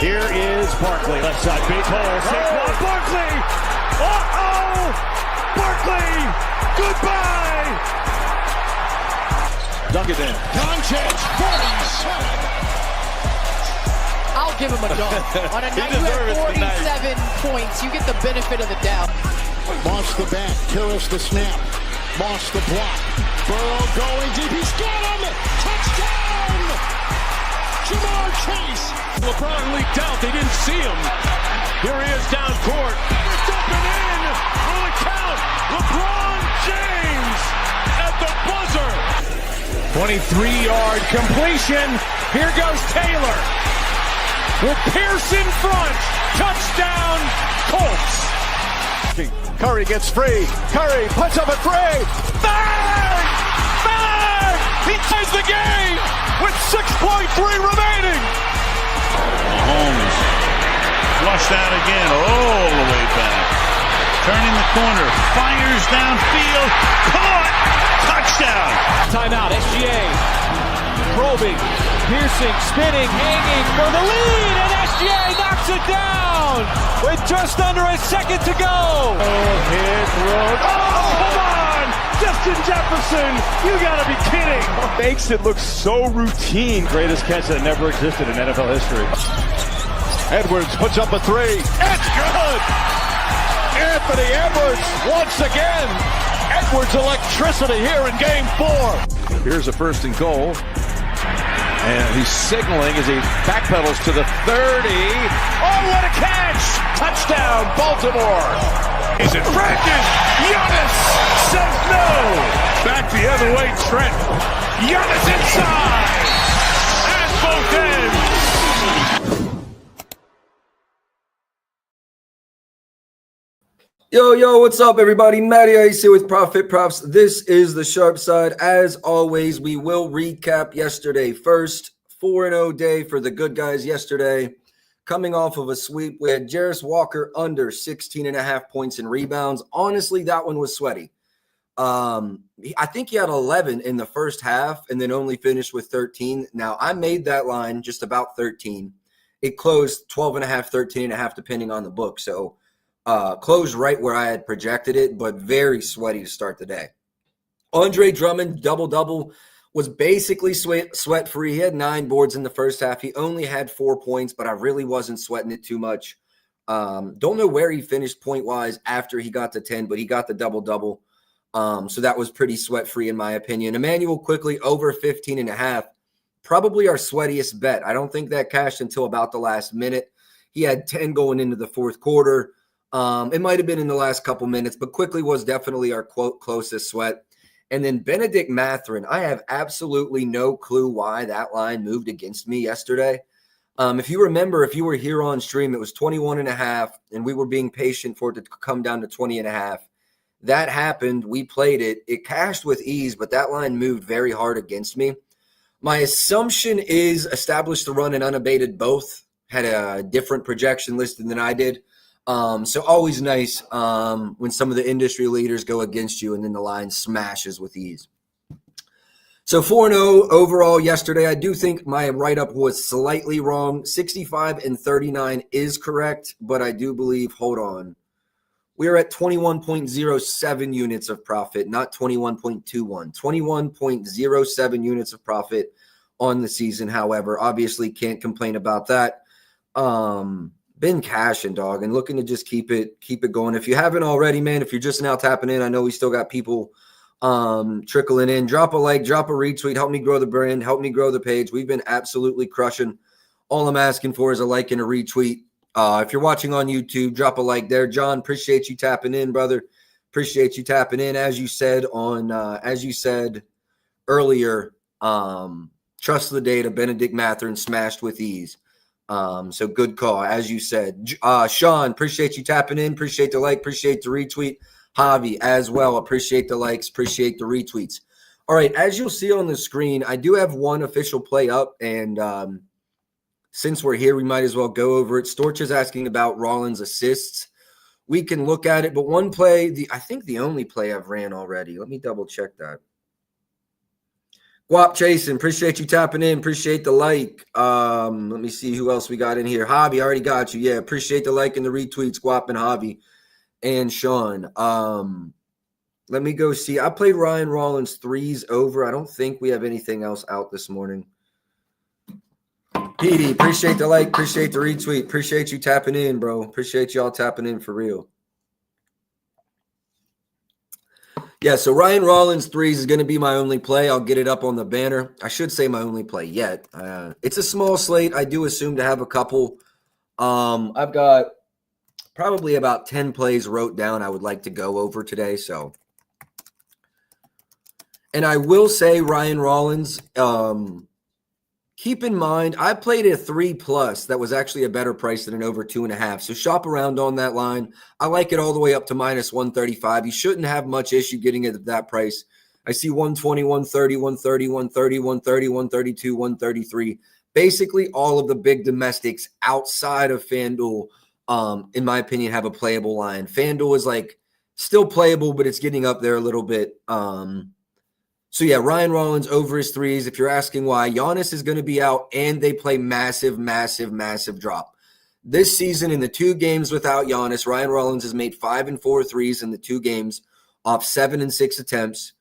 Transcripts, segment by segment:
Here is Barkley. Left side, big hole. Saquon Barkley. Uh-oh! Barkley! Goodbye! Dunk it in. Doncic, 47. I'll give him a dunk. On a night you have 47 points, you get the benefit of the doubt. Moss the back, Turris the snap, Moss the block. Burrow going deep, he's got him! Touchdown! Jamar Chase! LeBron leaked out, they didn't see him. Here he is down court. It's up and in! Will it count? LeBron James at the buzzer! 23-yard completion. Here goes Taylor. With Pierce in front. Touchdown, Colts. Curry gets free. Curry puts up a three. Bang! Bang! He ties the game with 6.3 remaining. Mahomes flushed out again all the way back. Turning the corner. Fires downfield. Caught! Touchdown! Timeout, SGA. Probing, piercing, spinning, hanging for the lead, and SGA knocks it down with just under a second to go. Hit road. Oh, come on! Justin Jefferson, you gotta be kidding. Makes it look so routine. Greatest catch that never existed in NFL history. Edwards puts up a three. It's good! Anthony Edwards once again. Edwards electricity here in game 4. Here's a first and goal. And he's signaling as he backpedals to the 30. Oh, what a catch! Touchdown, Baltimore! Is it Francis? Giannis says no! Back the other way, Trent. Giannis inside! At both ends! Yo, what's up, everybody? Matty Ice here with Profit Props. This is the Sharp Side. As always, we will recap yesterday first. 4-0 day for the good guys yesterday. Coming off of a sweep, we had Jarris Walker under 16.5 points and rebounds. Honestly, that one was sweaty. I think he had 11 in the first half and then only finished with 13. Now, I made that line just about 13. It closed 12.5, 13.5, depending on the book. So, closed right where I had projected it, but very sweaty to start the day. Andre Drummond, double-double, was basically sweat-free. He had 9 boards in the first half. He only had 4 points, but I really wasn't sweating it too much. Don't know where he finished point-wise after he got to 10, but he got the double-double. So that was pretty sweat-free in my opinion. Emmanuel quickly over 15.5. Probably our sweatiest bet. I don't think that cashed until about the last minute. He had 10 going into the fourth quarter. It might have been in the last couple minutes, but quickly was definitely our closest sweat. And then Benedict Mathurin, I have absolutely no clue why that line moved against me yesterday. If you remember, if you were here on stream, it was 21.5, and we were being patient for it to come down to 20.5. That happened. We played it. It cashed with ease, but that line moved very hard against me. My assumption is Established the Run and Unabated both had a different projection listed than I did. So always nice when some of the industry leaders go against you and then the line smashes with ease. So 4-0 overall yesterday. I do think my write-up was slightly wrong. 65 and 39 is correct, but I do believe, hold on. We are at 21.07 units of profit, not 21.21. 21.07 units of profit on the season, however. Obviously can't complain about that. Been cashing, dog, and looking to just keep it going. If you haven't already, man, if you're just now tapping in, I know we still got people trickling in. Drop a like, drop a retweet, help me grow the brand, help me grow the page. We've been absolutely crushing. All I'm asking for is a like and a retweet. If you're watching on YouTube, drop a like there. John, appreciate you tapping in, brother. Appreciate you tapping in. As you said earlier, trust the data. Benedict Mathurin smashed with ease. So good call, as you said. Sean, appreciate you tapping in. Appreciate the like. Appreciate the retweet. Javi, as well. Appreciate the likes. Appreciate the retweets. All right, as you'll see on the screen, I do have one official play up, and since we're here, we might as well go over it. Storch is asking about Rollins' assists. We can look at it, but one play, I think the only play I've ran already. Let me double check that. Guap Chasin, appreciate you tapping in. Appreciate the like. Let me see who else we got in here. Javi, already got you. Yeah, appreciate the like and the retweets, Guap and Javi and Sean. Let me go see. I played Ryan Rollins 3s over. I don't think we have anything else out this morning. PD, appreciate the like, appreciate the retweet, appreciate you tapping in, bro. Appreciate y'all tapping in for real. Yeah, so Ryan Rollins 3s is going to be my only play. I'll get it up on the banner. I should say my only play yet. It's a small slate. I do assume to have a couple. I've got probably about 10 plays wrote down I would like to go over today. So, and I will say Ryan Rollins, keep in mind, I played a 3+ that was actually a better price than an over 2.5. So shop around on that line. I like it all the way up to -135. You shouldn't have much issue getting it at that price. I see 120, 130, 130, 130, 130, 132, 133. Basically, all of the big domestics outside of FanDuel, in my opinion, have a playable line. FanDuel is like still playable, but it's getting up there a little bit. So, yeah, Ryan Rollins over his 3s. If you're asking why, Giannis is going to be out, and they play massive, massive, massive drop. This season, in the 2 games without Giannis, Ryan Rollins has made 5 and 4 threes in the 2 games off 7 and 6 attempts.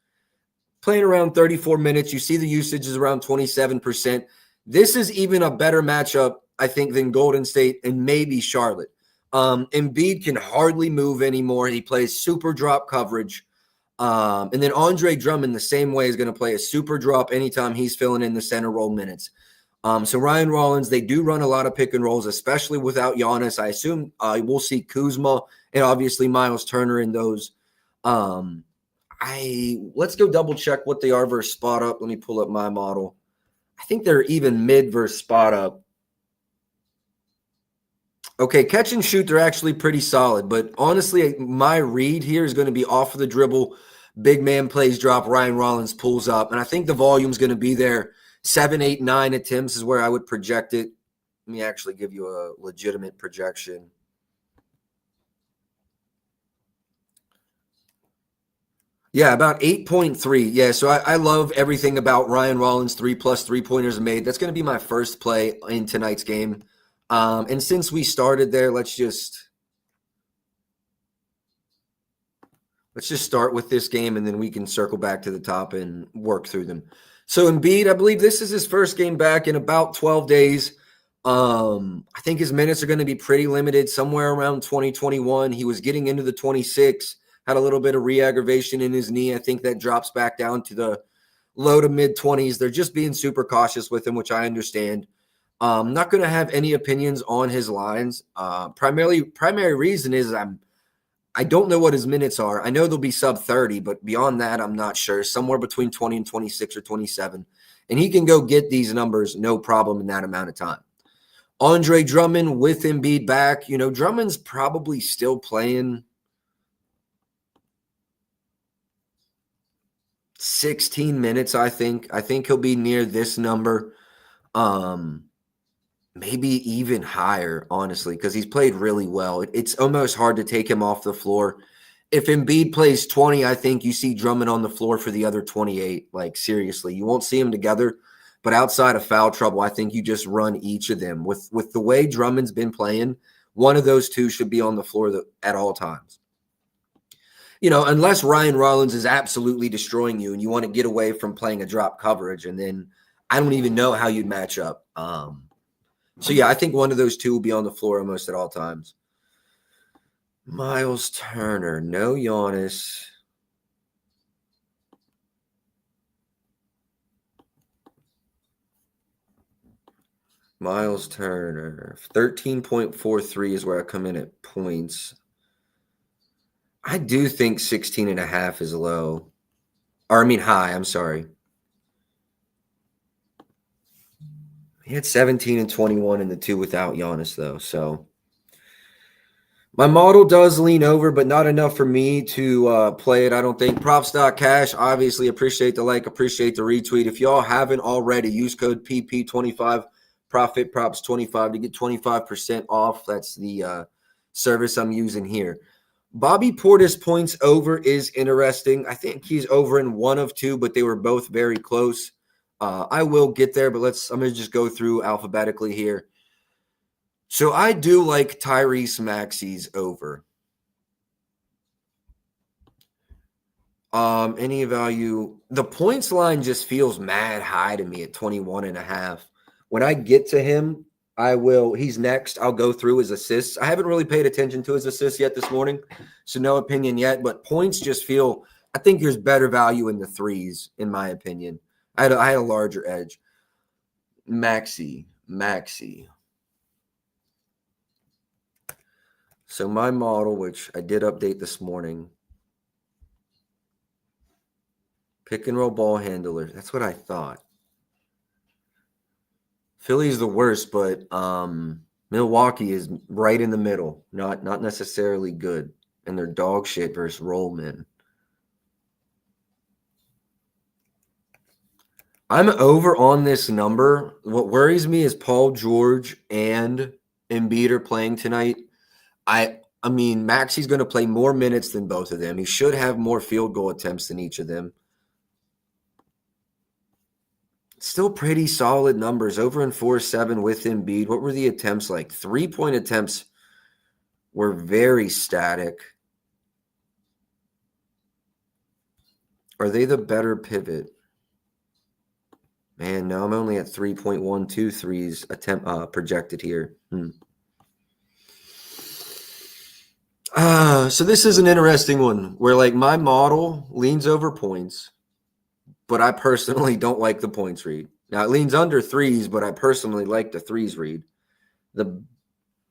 Playing around 34 minutes. You see the usage is around 27%. This is even a better matchup, I think, than Golden State and maybe Charlotte. Embiid can hardly move anymore. He plays super drop coverage. And then Andre Drummond, the same way, is going to play a super drop anytime he's filling in the center role minutes. So Ryan Rollins, they do run a lot of pick and rolls, especially without Giannis. I assume we'll see Kuzma and obviously Miles Turner in those. Let's go double check what they are versus spot up. Let me pull up my model. I think they're even mid versus spot up. Okay, catch and shoot, they're actually pretty solid. But honestly, my read here is going to be off of the dribble. Big man plays drop, Ryan Rollins pulls up. And I think the volume is going to be there. 7, 8, 9 attempts is where I would project it. Let me actually give you a legitimate projection. Yeah, about 8.3. Yeah, so I love everything about Ryan Rollins 3+ 3-pointers made. That's going to be my first play in tonight's game. And since we started there, let's just start with this game, and then we can circle back to the top and work through them. So Embiid, I believe this is his first game back in about 12 days. I think his minutes are going to be pretty limited, somewhere around 2021. He was getting into the 26, had a little bit of re-aggravation in his knee. I think that drops back down to the low to mid-20s. They're just being super cautious with him, which I understand. I'm not going to have any opinions on his lines. Primary reason is I don't know what his minutes are. I know they'll be sub 30, but beyond that, I'm not sure. Somewhere between 20 and 26 or 27. And he can go get these numbers no problem in that amount of time. Andre Drummond with Embiid back. You know, Drummond's probably still playing 16 minutes, I think. I think he'll be near this number. Maybe even higher, honestly, because he's played really well. It's almost hard to take him off the floor. If Embiid plays 20, I think you see Drummond on the floor for the other 28. Like, seriously, you won't see them together. But outside of foul trouble, I think you just run each of them. With the way Drummond's been playing, one of those two should be on the floor at all times. You know, unless Ryan Rollins is absolutely destroying you and you want to get away from playing a drop coverage, and then I don't even know how you'd match up. So, yeah, I think one of those two will be on the floor almost at all times. Miles Turner, no Giannis. Miles Turner, 13.43 is where I come in at points. I do think 16.5 is low. Or, I mean, high, I'm sorry. He had 17 and 21 in the 2 without Giannis, though. So my model does lean over, but not enough for me to play it, I don't think. Props.cash, obviously appreciate the like, appreciate the retweet. If y'all haven't already, use code PP25, Profit Props 25 to get 25% off. That's the service I'm using here. Bobby Portis points over is interesting. I think he's over in one of two, but they were both very close. I will get there, but I'm going to just go through alphabetically here. So I do like Tyrese Maxey's over. Any value? The points line just feels mad high to me at 21.5. When I get to him, he's next. I'll go through his assists. I haven't really paid attention to his assists yet this morning, so no opinion yet, but points just feel, I think there's better value in the threes, in my opinion. I had a larger edge. Maxey. So my model, which I did update this morning, pick and roll ball handler. That's what I thought. Philly's the worst, but Milwaukee is right in the middle. Not necessarily good. And they're dog shit versus rollmen. I'm over on this number. What worries me is Paul George and Embiid are playing tonight. I mean, Maxey's going to play more minutes than both of them. He should have more field goal attempts than each of them. Still pretty solid numbers. Over in 4-7 with Embiid. What were the attempts like? 3-point attempts were very static. Are they the better pivot? Man, no, I'm only at 3.12 threes projected here. So this is an interesting one where, like, my model leans over points, but I personally don't like the points read. Now, it leans under threes, but I personally like the threes read. The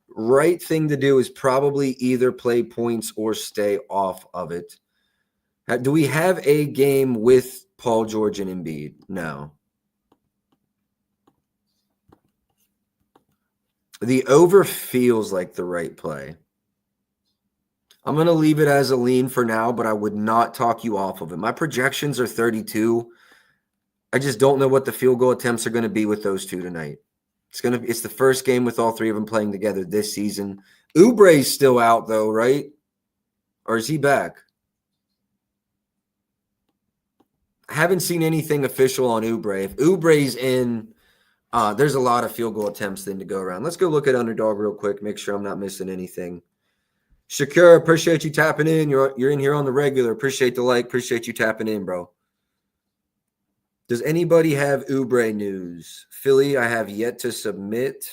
right thing to do is probably either play points or stay off of it. Do we have a game with Paul George and Embiid? No. The over feels like the right play. I'm going to leave it as a lean for now, but I would not talk you off of it. My projections are 32. I just don't know what the field goal attempts are going to be with those two tonight. It's the first game with all three of them playing together this season. Oubre's still out though, right? Or is he back? I haven't seen anything official on Oubre. If Oubre's in, there's a lot of field goal attempts then to go around. Let's go look at Underdog real quick, make sure I'm not missing anything. Shakur, appreciate you tapping in. You're in here on the regular. Appreciate the like. Appreciate you tapping in, bro. Does anybody have Oubre news? Philly, I have yet to submit.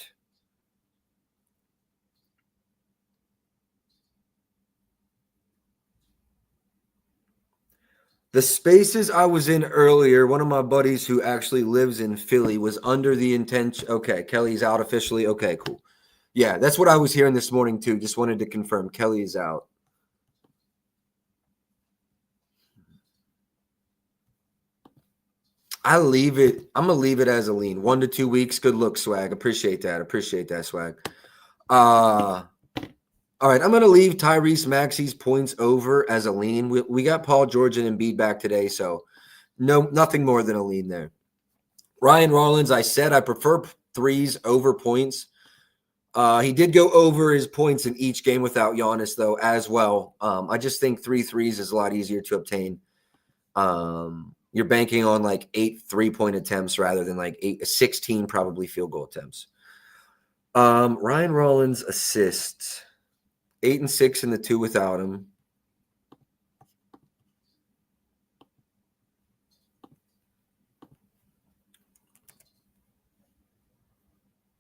The spaces I was in earlier, one of my buddies who actually lives in Philly was under the intention. Okay, Kelly's out officially. Okay, cool. Yeah, that's what I was hearing this morning too. Just wanted to confirm Kelly is out. I'm going to leave it as a lean. 1 to 2 weeks. Good look, Swag. Appreciate that, Swag. All right, I'm going to leave Tyrese Maxey's points over as a lean. We got Paul George and Embiid back today, so nothing more than a lean there. Ryan Rollins, I said I prefer threes over points. He did go over his points in each game without Giannis, though, as well. I just think 3 threes is a lot easier to obtain. You're banking on like 8 3-point attempts rather than like 16 probably field goal attempts. Ryan Rollins assists. 8 and 6 in the 2 without him.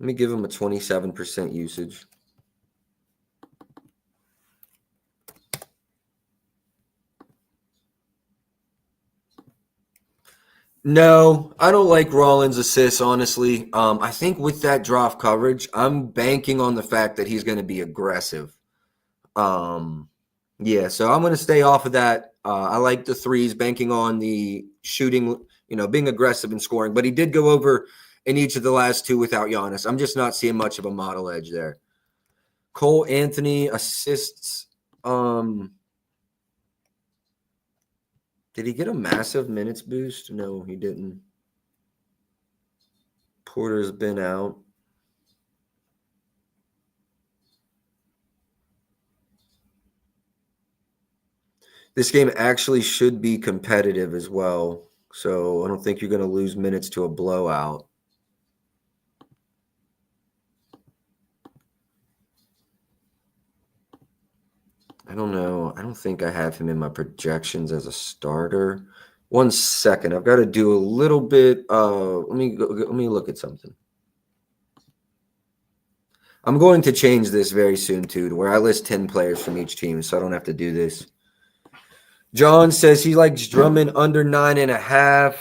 Let me give him a 27% usage. No, I don't like Rollins' assists, honestly. I think with that draft coverage, I'm banking on the fact that he's going to be aggressive. Yeah, so I'm going to stay off of that. I like the threes, banking on the shooting, being aggressive and scoring. But he did go over in each of the last 2 without Giannis. I'm just not seeing much of a model edge there. Cole Anthony assists. Did he get a massive minutes boost? No, he didn't. Porter's been out. This game actually should be competitive as well. So I don't think you're going to lose minutes to a blowout. I don't know. I don't think I have him in my projections as a starter. 1 second. I've got to do a little bit. Let me look at something. I'm going to change this very soon too, to where I list 10 players from each team, so I don't have to do this. John says he likes Drummond under 9.5.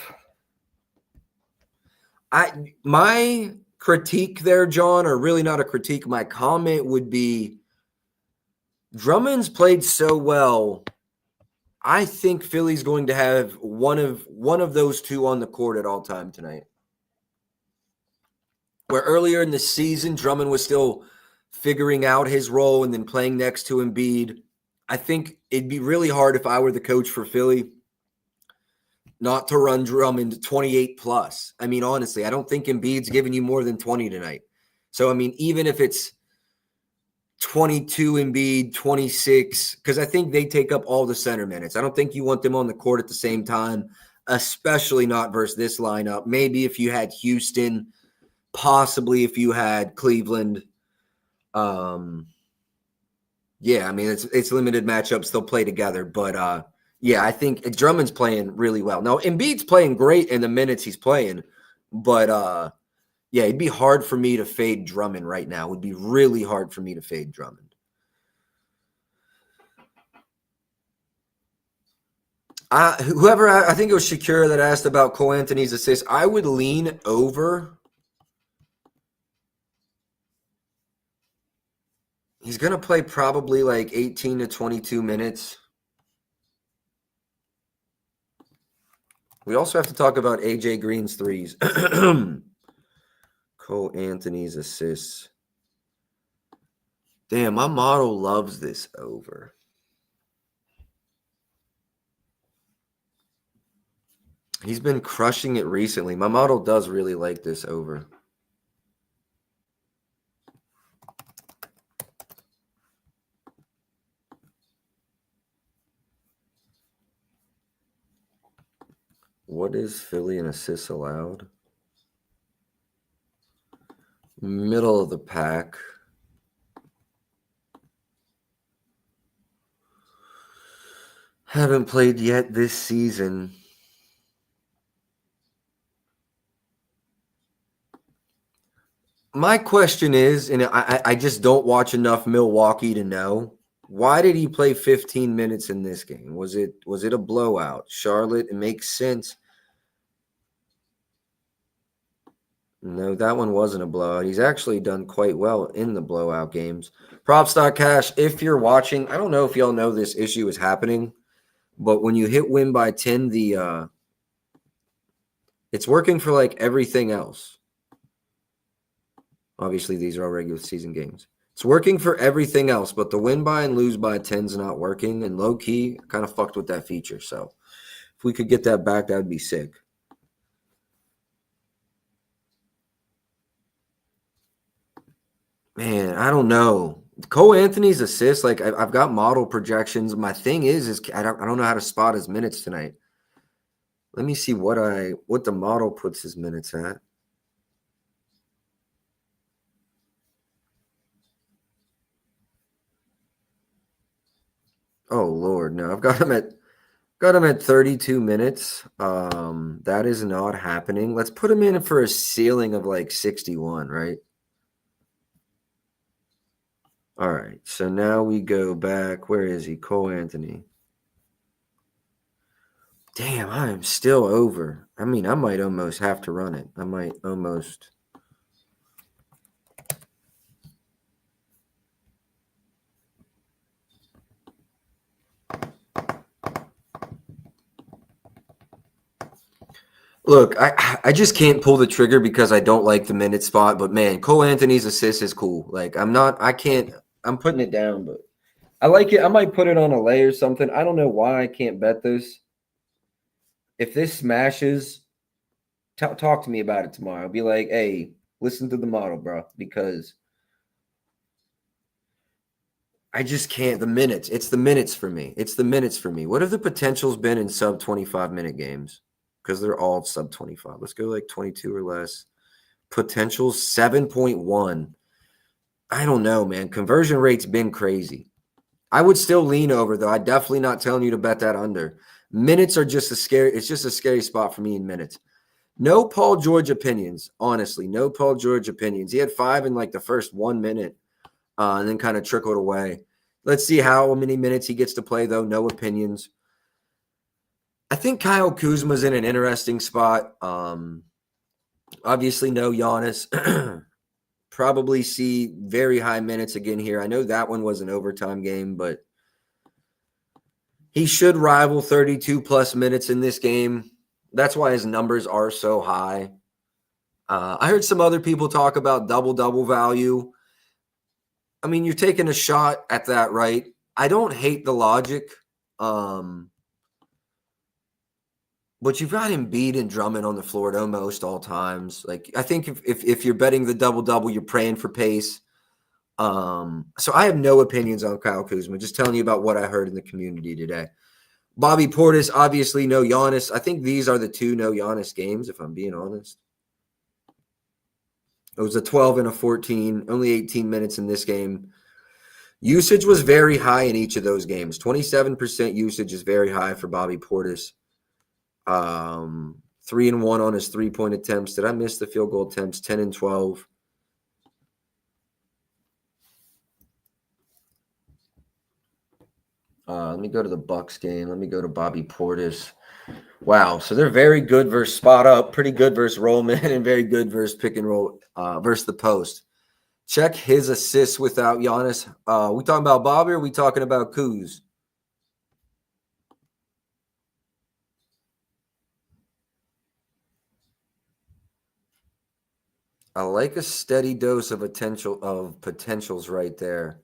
My critique there, John, or really not a critique, my comment would be Drummond's played so well. I think Philly's going to have one of those two on the court at all time tonight. Where earlier in the season, Drummond was still figuring out his role and then playing next to Embiid. I think it'd be really hard if I were the coach for Philly not to run Drummond 28 plus. I mean, honestly, I don't think Embiid's giving you more than 20 tonight. So, I mean, even if it's 22 Embiid, 26, because I think they take up all the center minutes. I don't think you want them on the court at the same time, especially not versus this lineup. Maybe if you had Houston, possibly if you had Cleveland. Yeah, I mean, it's limited matchups. They'll play together. But, yeah, I think Drummond's playing really well. Now, Embiid's playing great in the minutes he's playing. But, yeah, it'd be hard for me to fade Drummond right now. It would be really hard for me to fade Drummond. I think it was Shakira that asked about Cole Anthony's assist. I would lean over. He's going to play probably like 18 to 22 minutes. We also have to talk about AJ Green's threes. Cole Anthony's assists. Damn, my model loves this over. He's been crushing it recently. My model does really like this over. What is Philly in assists allowed? Middle of the pack. Haven't played yet this season. My question is, and I just don't watch enough Milwaukee to know, why did he play 15 minutes in this game? Was it a blowout? Charlotte, it makes sense. No, that one wasn't a blowout. He's actually done quite well in the blowout games. Props.cash, if you're watching, I don't know if y'all know this issue is happening, but when you hit win by 10, it's working for like everything else. Obviously, these are all regular season games. It's working for everything else, but the win by and lose by 10's not working, and low-key kind of fucked with that feature. So if we could get that back, that would be sick. Man, I don't know. Cole Anthony's assists, like I've got model projections. My thing is I don't know how to spot his minutes tonight. Let me see what the model puts his minutes at. Oh Lord, no! I've got him at 32 minutes. That is not happening. Let's put him in for a ceiling of like 61, right? All right, so now we go back. Where is he? Cole Anthony. Damn, I am still over. I mean, I might almost have to run it. I might almost. Look, I just can't pull the trigger because I don't like the minute spot. But, man, Cole Anthony's assist is cool. Like, I'm putting it down, but I like it. I might put it on a lay or something. I don't know why I can't bet this. If this smashes, talk to me about it tomorrow. I'll be like, hey, listen to the model, bro, because I just can't. The minutes. It's the minutes for me. What have the potentials been in sub 25-minute games? because they're all sub 25. Let's go like 22 or less. Potential 7.1. I don't know, man. Conversion rate's been crazy. I would still lean over, though. I'm definitely not telling you to bet that under. Minutes are just it's just a scary spot for me in minutes. No Paul George opinions, honestly. No Paul George opinions. He had 5 in like the first 1 minute and then kind of trickled away. Let's see how many minutes he gets to play, though. No opinions. I think Kyle Kuzma's in an interesting spot. Obviously, no Giannis. Probably see very high minutes again here. I know that one was an overtime game, but he should rival 32-plus minutes in this game. That's why his numbers are so high. I heard some other people talk about double-double value. I mean, you're taking a shot at that, right? I don't hate the logic. But you've got Embiid and Drummond on the floor at almost all times. Like, I think if you're betting the double-double, you're praying for pace. So I have no opinions on Kyle Kuzma. Just telling you about what I heard in the community today. Bobby Portis, obviously no Giannis. I think these are the 2 no Giannis games, if I'm being honest. It was a 12 and a 14, only 18 minutes in this game. Usage was very high in each of those games. 27% usage is very high for Bobby Portis. 3 and 1 on his 3-point attempts. Did I miss the field goal attempts? 10 and 12. Let me go to the Bucks game. Let me go to Bobby Portis. Wow, so they're very good versus spot up, pretty good versus roll man, and very good versus pick and roll versus the post. Check his assists without Giannis. We talking about Bobby or we talking about Kuz? I like a steady dose of potentials right there.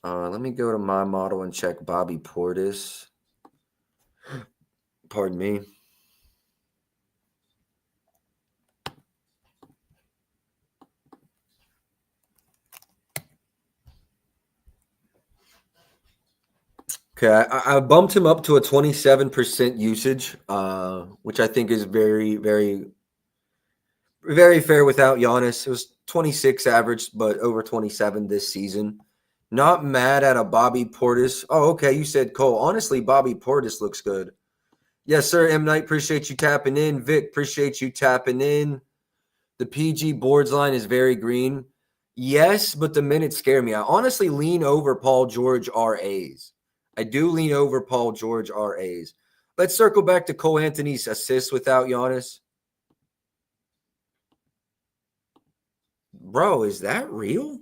Let me go to my model and check Bobby Portis. Pardon me. Okay, I bumped him up to a 27% usage, which I think is very, very, very fair without Giannis. It was 26 average, but over 27 this season. Not mad at a Bobby Portis. Oh, okay, you said Cole. Honestly, Bobby Portis looks good. Yes, sir, M. Knight, appreciate you tapping in. Vic, appreciate you tapping in. The PG boards line is very green. Yes, but the minutes scare me. I honestly lean over Paul George RAs. I do lean over Paul George RAs. Let's circle back to Cole Anthony's assists without Giannis. Bro, is that real?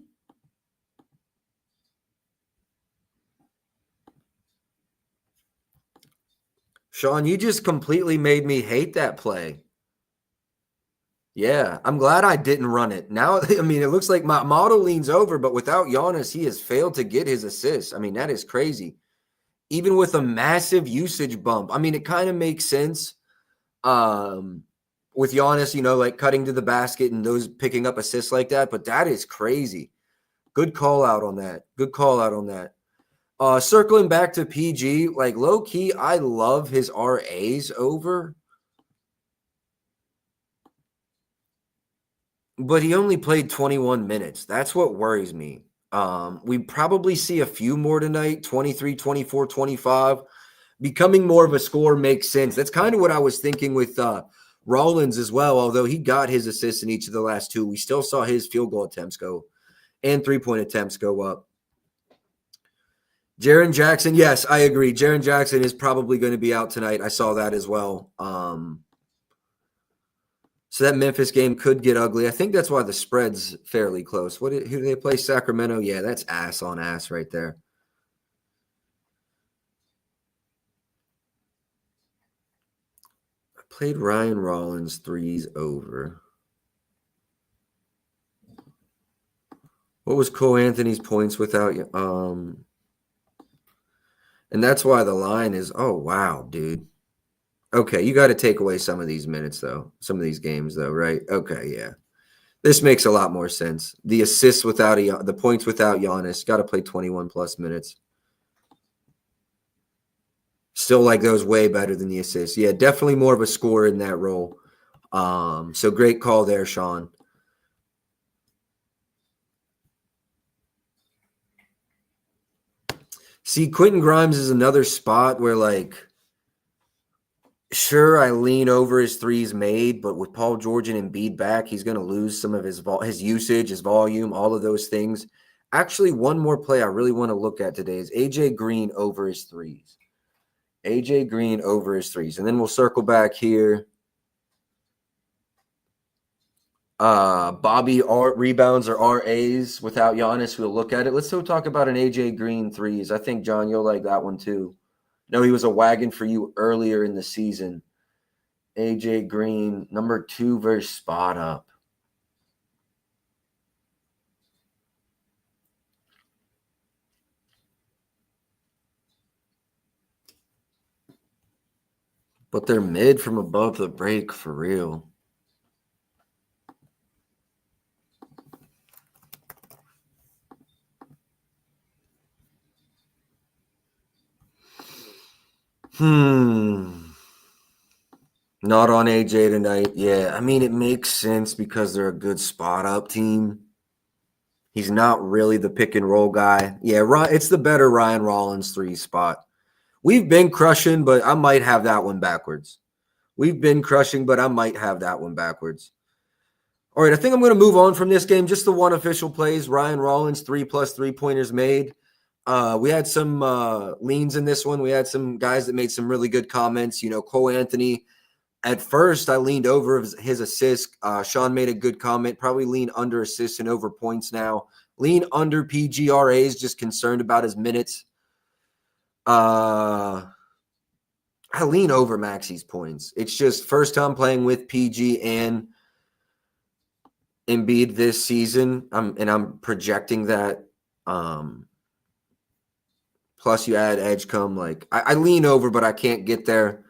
Sean, you just completely made me hate that play. Yeah, I'm glad I didn't run it. Now, I mean, it looks like my model leans over, but without Giannis, he has failed to get his assists. I mean, that is crazy. Even with a massive usage bump. I mean, it kind of makes sense with Giannis, you know, like cutting to the basket and those picking up assists like that, but that is crazy. Good call out on that. Good call out on that. Circling back to PG, like low-key, I love his RAs over. But he only played 21 minutes. That's what worries me. We probably see a few more tonight, 23, 24, 25. Becoming more of a scorer makes sense. That's kind of what I was thinking with Rollins as well, although he got his assists in each of the last 2. We still saw his field goal attempts go and 3-point attempts go up. Jaren Jackson, yes, I agree. Jaren Jackson is probably going to be out tonight. I saw that as well. So that Memphis game could get ugly. I think that's why the spread's fairly close. Who do they play? Sacramento? Yeah, that's ass on ass right there. I played Ryan Rollins 3s over. What was Cole Anthony's points without and that's why the line is, oh, wow, dude. Okay, you got to take away some of these minutes, though. Some of these games, though, right? Okay, yeah. This makes a lot more sense. The assists without the points without Giannis, got to play 21-plus minutes. Still like those way better than the assists. Yeah, definitely more of a scorer in that role. So great call there, Sean. See, Quentin Grimes is another spot where, like, sure, I lean over his threes made, but with Paul George and Embiid back, he's going to lose some of his usage, his volume, all of those things. Actually, one more play I really want to look at today is AJ Green over his threes. AJ Green over his threes. And then we'll circle back here. Bobby rebounds or RAs without Giannis. We'll look at it. Let's still talk about an AJ Green threes. I think, John, you'll like that one too. No, he was a wagon for you earlier in the season. AJ Green, number 2 versus spot up. But they're mid from above the break for real. Not on AJ tonight. Yeah, I mean, it makes sense because they're a good spot up team. He's not really the pick and roll guy. Yeah, it's the better Ryan Rollins 3 spot. We've been crushing, but I might have that one backwards. All right, I think I'm going to move on from this game. Just the one official plays. Ryan Rollins, 3+ 3-pointers made. We had some leans in this one. We had some guys that made some really good comments. You know, Cole Anthony. At first, I leaned over his assist. Sean made a good comment. Probably lean under assists and over points now. Lean under PGRAs, just concerned about his minutes. I lean over Maxi's points. It's just first time playing with PG and Embiid this season. I'm projecting that. Plus, you add Edgecombe. Like I lean over, but I can't get there.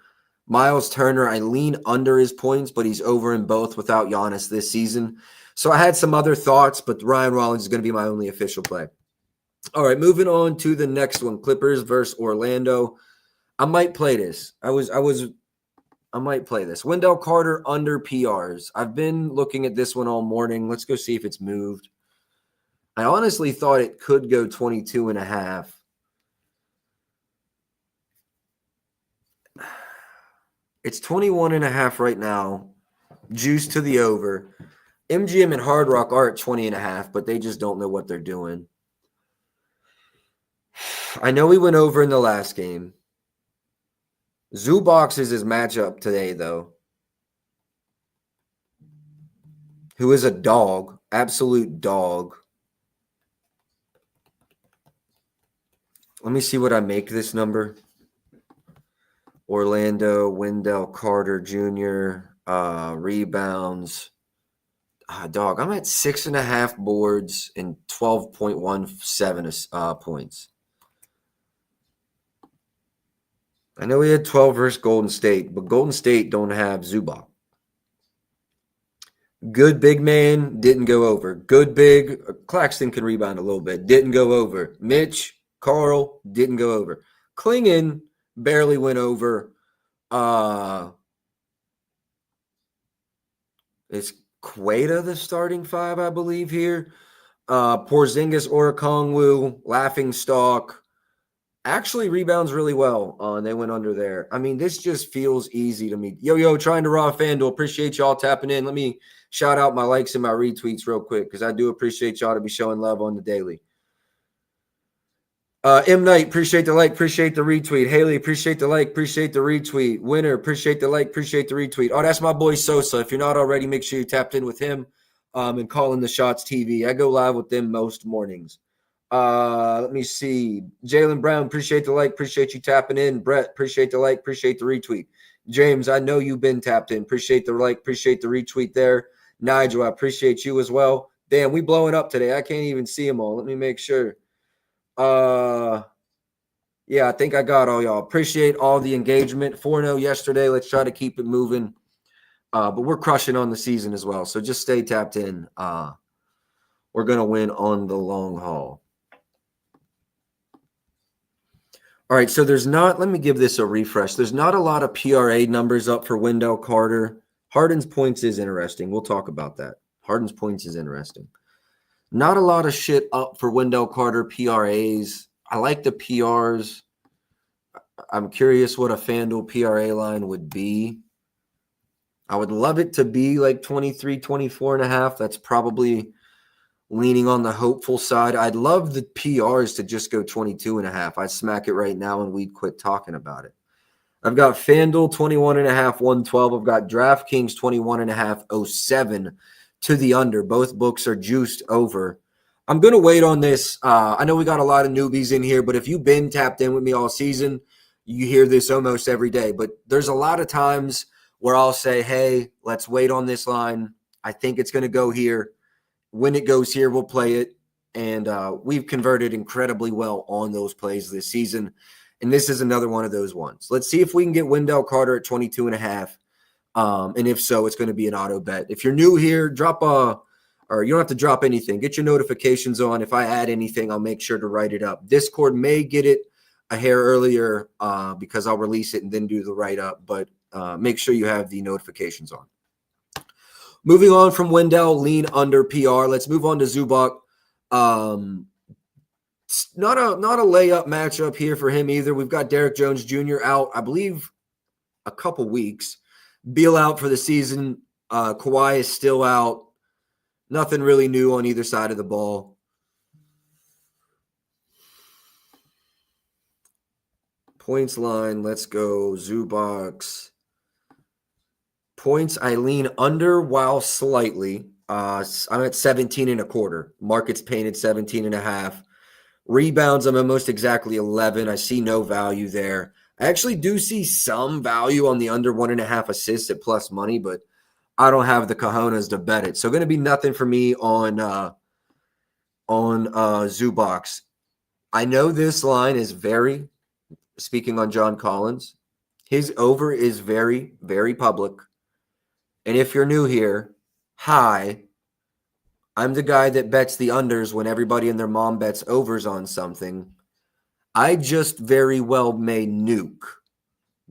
Miles Turner, I lean under his points, but he's over in both without Giannis this season. So I had some other thoughts, but Ryan Rollins is going to be my only official play. All right, moving on to the next one, Clippers versus Orlando. I might play this. I might play this. Wendell Carter under PRs. I've been looking at this one all morning. Let's go see if it's moved. I honestly thought it could go 22.5. It's 21.5 right now. Juice to the over. MGM and Hard Rock are at 20.5, but they just don't know what they're doing. I know we went over in the last game. Zubox is his matchup today, though. Who is a dog, absolute dog. Let me see what I make this number. Orlando, Wendell Carter Jr., rebounds. Dog, I'm at 6.5 boards and 12.17 points. I know we had 12 versus Golden State, but Golden State don't have Zubac. Good big man, didn't go over. Good big, Claxton can rebound a little bit, didn't go over. Mitch, Carl, didn't go over. Klingon barely went over. It's Queta the starting 5, I believe, here. Porzingis, Okongwu, Laughingstock. Actually rebounds really well. And they went under there. I mean, this just feels easy to me. Yo, trying to raw FanDuel. Appreciate y'all tapping in. Let me shout out my likes and my retweets real quick because I do appreciate y'all to be showing love on the daily. M. Knight, appreciate the like, appreciate the retweet. Haley, appreciate the like, appreciate the retweet. Winner, appreciate the like, appreciate the retweet. Oh, that's my boy Sosa. If you're not already, make sure you tapped in with him and Calling the Shots TV. I go live with them most mornings. Let me see. Jalen Brown, appreciate the like, appreciate you tapping in. Brett, appreciate the like, appreciate the retweet. James, I know you've been tapped in. Appreciate the like, appreciate the retweet there. Nigel, I appreciate you as well. Damn, we blowing up today. I can't even see them all. Let me make sure. Yeah, I think I got all y'all. Appreciate all the engagement. 4-0 yesterday. Let's try to keep it moving. But we're crushing on the season as well. So just stay tapped in. We're going to win on the long haul. All right, so there's not, let me give this a refresh. There's not a lot of PRA numbers up for Wendell Carter. Harden's points is interesting. We'll talk about that. Harden's points is interesting. Not a lot of shit up for Wendell Carter PRAs. I like the PRs. I'm curious what a FanDuel PRA line would be. I would love it to be like 23, 24 and a half. That's probably leaning on the hopeful side. I'd love the PRs to just go 22 and a half. I'd smack it right now and we'd quit talking about it. I've got FanDuel 21 and a half, 112. I've got DraftKings 21 and a half, 07 to the under. Both books are juiced over. I'm going to wait on this. I know we got a lot of newbies in here, but if you've been tapped in with me all season, you hear this almost every day. But there's a lot of times where I'll say, hey, let's wait on this line. I think it's going to go here. When it goes here, we'll play it. And we've converted incredibly well on those plays this season. And this is another one of those ones. Let's see if we can get Wendell Carter at 22 and a half. And if so, it's going to be an auto bet. If you're new here, or you don't have to drop anything. Get your notifications on. If I add anything, I'll make sure to write it up. Discord may get it a hair earlier because I'll release it and then do the write-up. But make sure you have the notifications on. Moving on from Wendell, lean under PR. Let's move on to Zubac. Not a layup matchup here for him either. We've got Derek Jones Jr. out, I believe, a couple weeks. Beal out for the season. Kawhi is still out. Nothing really new on either side of the ball. Points line, let's go. Zubac. Points, I lean under while slightly. I'm at 17 and a quarter. Market's painted 17 and a half. Rebounds, I'm almost exactly 11. I see no value there. I actually do see some value on the under 1.5 assists at plus money, but I don't have the cojones to bet it. So going to be nothing for me on Zubac. I know this line is very, speaking on John Collins, his over is very, very public. And if you're new here, hi, I'm the guy that bets the unders when everybody and their mom bets overs on something. I just very well may nuke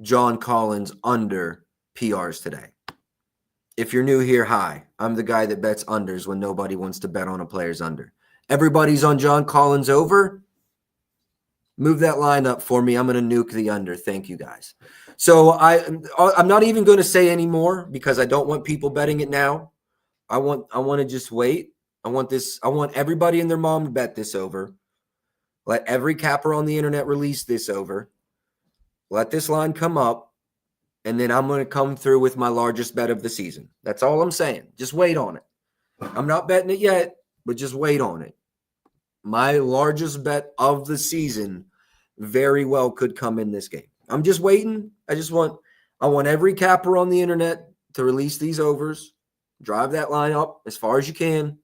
John Collins under PRs today. If you're new here, hi, I'm the guy that bets unders when nobody wants to bet on a player's under. Everybody's on John Collins over. Move that line up for me. I'm going to nuke the under. Thank you, guys. So I'm not even going to say any more because I don't want people betting it now. I want to just wait. I want everybody and their mom to bet this over. Let every capper on the internet release this over. Let this line come up, and then I'm going to come through with my largest bet of the season. That's all I'm saying. Just wait on it. I'm not betting it yet, but just wait on it. My largest bet of the season very well could come in this game. I'm just waiting. I want every capper on the internet to release these overs. Drive that line up as far as you can.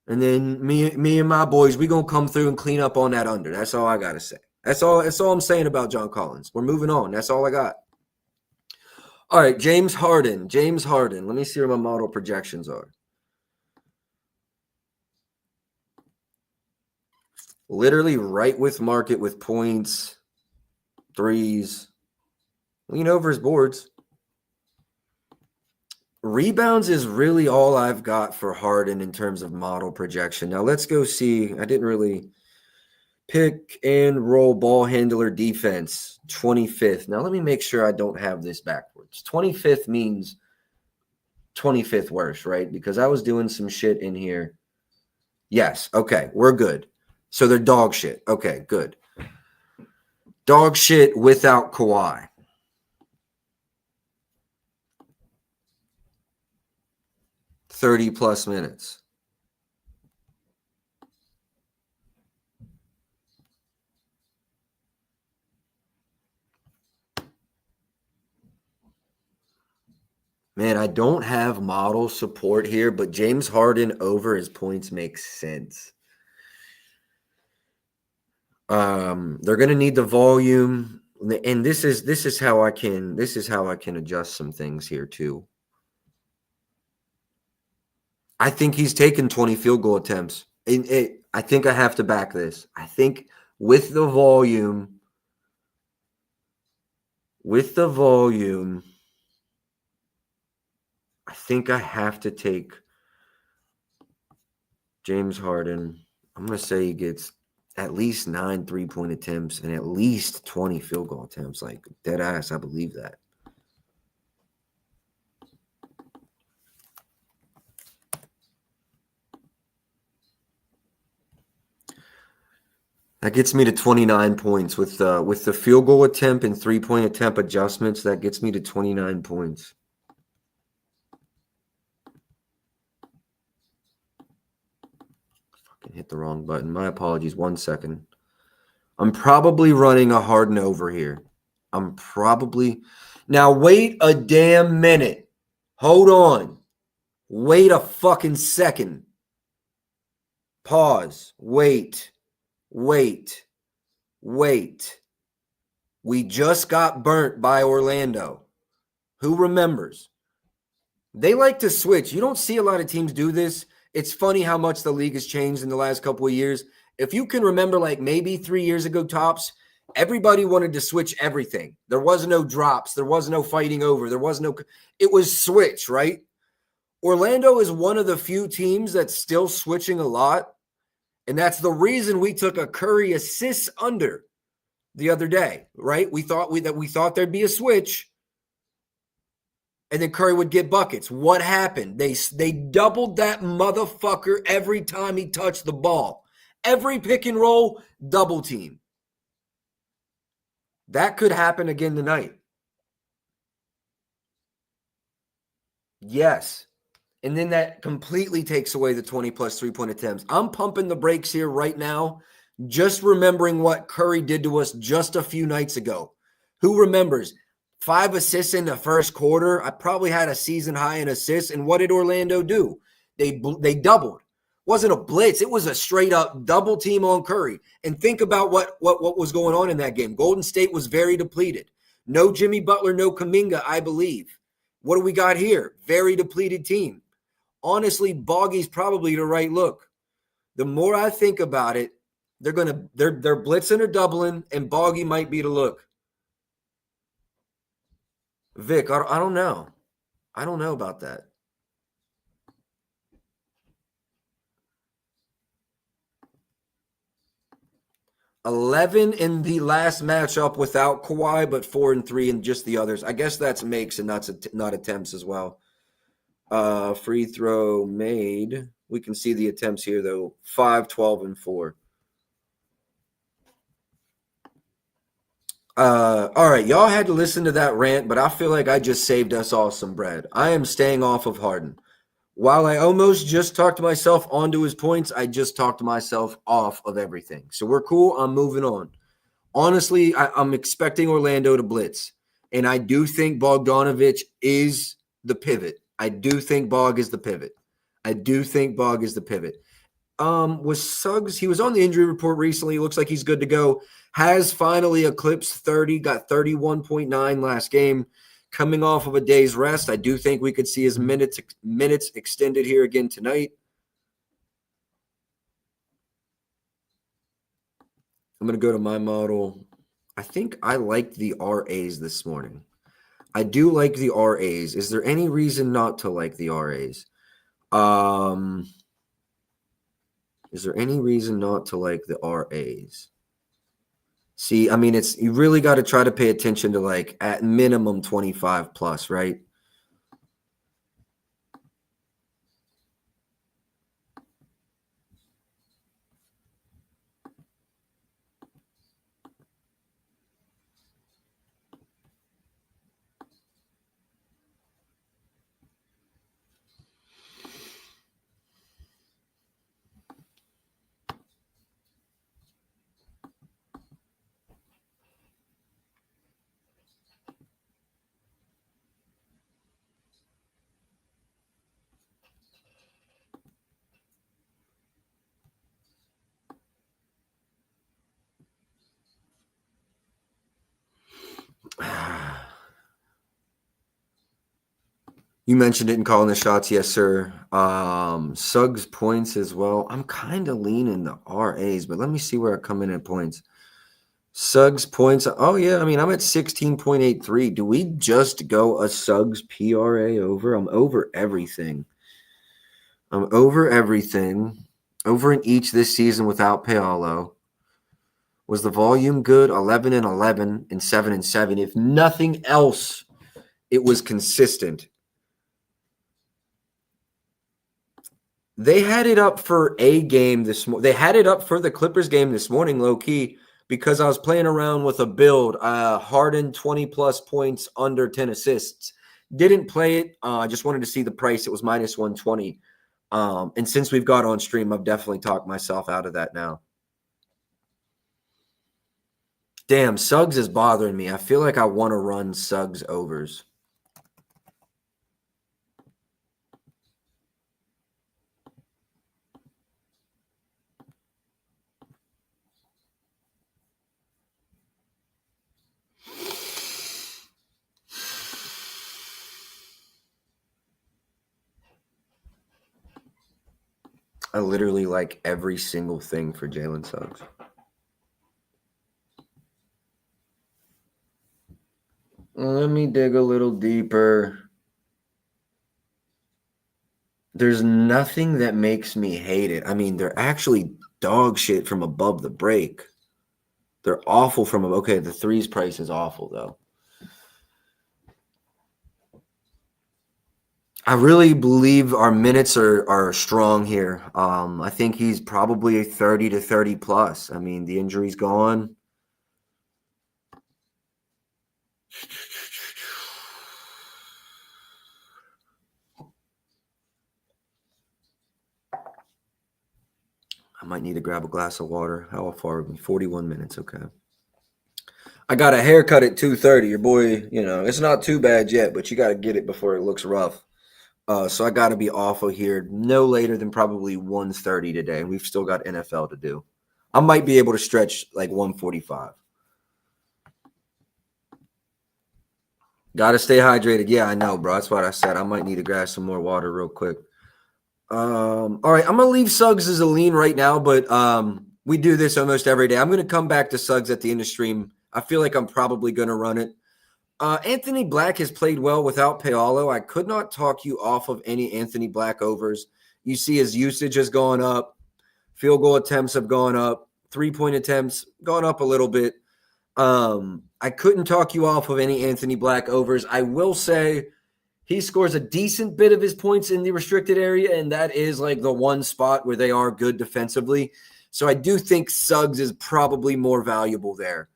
And then me and my boys, we going to come through and clean up on that under. That's all I got to say. That's all I'm saying about John Collins. We're moving on. That's all I got. All right, James Harden. Let me see where my model projections are. Literally right with market with points, threes. Lean over his boards. Rebounds is really all I've got for Harden in terms of model projection. Now let's go see. I didn't really pick and roll ball handler defense, 25th. Now let me make sure I don't have this backwards. 25th means 25th worst, right? Because I was doing some shit in here. Yes. Okay. We're good. So they're dog shit. Okay, good. Dog shit without Kawhi. +30 minutes. Man, I don't have model support here, but James Harden over his points makes sense. They're going to need the volume, and this is how I can adjust some things here too. I think he's taken 20 field goal attempts. I think I have to back this. I think with the volume, With the volume, I think I have to take James Harden. I'm going to say he gets at least 9 3-point attempts and at least 20 field goal attempts. Like, dead ass, I believe that. That gets me to 29 points with the field goal attempt and 3-point attempt adjustments. That gets me to 29 points. Fucking hit the wrong button. My apologies. 1 second. I'm probably running a Harden over here. Now wait a damn minute. Hold on. Wait a fucking second. Pause. Wait. We just got burnt by Orlando. Who remembers? They like to switch. You don't see a lot of teams do this. It's funny how much the league has changed in the last couple of years. If you can remember, like maybe 3 years ago tops, everybody wanted to switch everything. There was no drops. There was no fighting over. It was switch, right? Orlando is one of the few teams that's still switching a lot. And that's the reason we took a Curry assist under the other day, right? We thought there'd be a switch, and then Curry would get buckets. What happened? They doubled that motherfucker every time he touched the ball. Every pick and roll, double team. That could happen again tonight. Yes. And then that completely takes away the 20-plus 3-point attempts. I'm pumping the brakes here right now, just remembering what Curry did to us just a few nights ago. Who remembers? 5 assists in the first quarter. I probably had a season high in assists. And what did Orlando do? They doubled. It wasn't a blitz. It was a straight-up double team on Curry. And think about what was going on in that game. Golden State was very depleted. No Jimmy Butler, no Kuminga, I believe. What do we got here? Very depleted team. Honestly, Boggy's probably the right look. The more I think about it, they're blitzing or doubling, and Boggy might be the look. Vic, I don't know. I don't know about that. $11 in the last matchup without Kawhi, but 4-3 in just the others. I guess that's makes and not attempts as well. Free throw made. We can see the attempts here, though. 5, 12, and 4. All right, y'all had to listen to that rant, but I feel like I just saved us all some bread. I am staying off of Harden. While I almost just talked myself onto his points, I just talked myself off of everything. So we're cool. I'm moving on. Honestly, I'm expecting Orlando to blitz, and I do think Bogdanović is the pivot. I do think Bog is the pivot. Was Suggs, he was on the injury report recently. Looks like he's good to go. Has finally eclipsed 30, got 31.9 last game. Coming off of a day's rest, I do think we could see his minutes extended here again tonight. I'm going to go to my model. I think I liked the RAs this morning. I do like the RAs. Is there any reason not to like the RAs? Is there any reason not to like the RAs? See, I mean, you really got to try to pay attention to, like, at minimum 25 plus, right? You mentioned it in calling the shots. Yes, sir. Suggs points as well. I'm kind of leaning the RAs, but let me see where I come in at points. Suggs points. Oh, yeah. I mean, I'm at 16.83. Do we just go a Suggs PRA over? I'm over everything. Over in each this season without Paolo. Was the volume good? 11 and 11 and 7 and 7. If nothing else, it was consistent. They had it up for a game this morning. They had it up for the Clippers game this morning, low key, because I was playing around with a build. Harden 20 plus points, under 10 assists. Didn't play it. I just wanted to see the price. It was minus 120. And since we've got on stream, I've definitely talked myself out of that now. Damn, Suggs is bothering me. I feel like I want to run Suggs overs. I literally like every single thing for Jalen Suggs. Let me dig a little deeper. There's nothing that makes me hate it. I mean, they're actually dog shit from above the break. They're awful from above. Okay, the threes price is awful, though. I really believe our minutes are strong here. I think he's probably a 30 to 30 plus. I mean, the injury's gone. I might need to grab a glass of water. How far are we? 41 minutes. Okay. I got a haircut at 2:30. Your boy, it's not too bad yet, but you got to get it before it looks rough. So I got to be off of here no later than probably 1:30 today. And we've still got NFL to do. I might be able to stretch like 1:45. Got to stay hydrated. Yeah, I know, bro. That's what I said. I might need to grab some more water real quick. All right, I'm going to leave Suggs as a lean right now, but we do this almost every day. I'm going to come back to Suggs at the end of stream. I feel like I'm probably going to run it. Anthony Black has played well without Paolo. I could not talk you off of any Anthony Black overs. You see his usage has gone up. Field goal attempts have gone up. 3-point attempts gone up a little bit. I couldn't talk you off of any Anthony Black overs. I will say he scores a decent bit of his points in the restricted area, and that is like the one spot where they are good defensively. So I do think Suggs is probably more valuable there.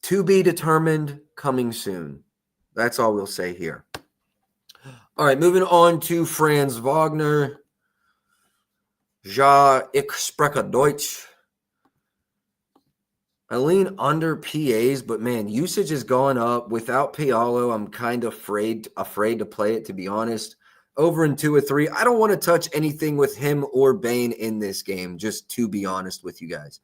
To be determined, coming soon. That's all we'll say here. All right, moving on to Franz Wagner. Ja, ich spreche Deutsch. I lean under PAs, but man, usage has gone up. Without Paolo, I'm kind of afraid to play it, to be honest. Over in 2 or 3. I don't want to touch anything with him or Bane in this game, just to be honest with you guys.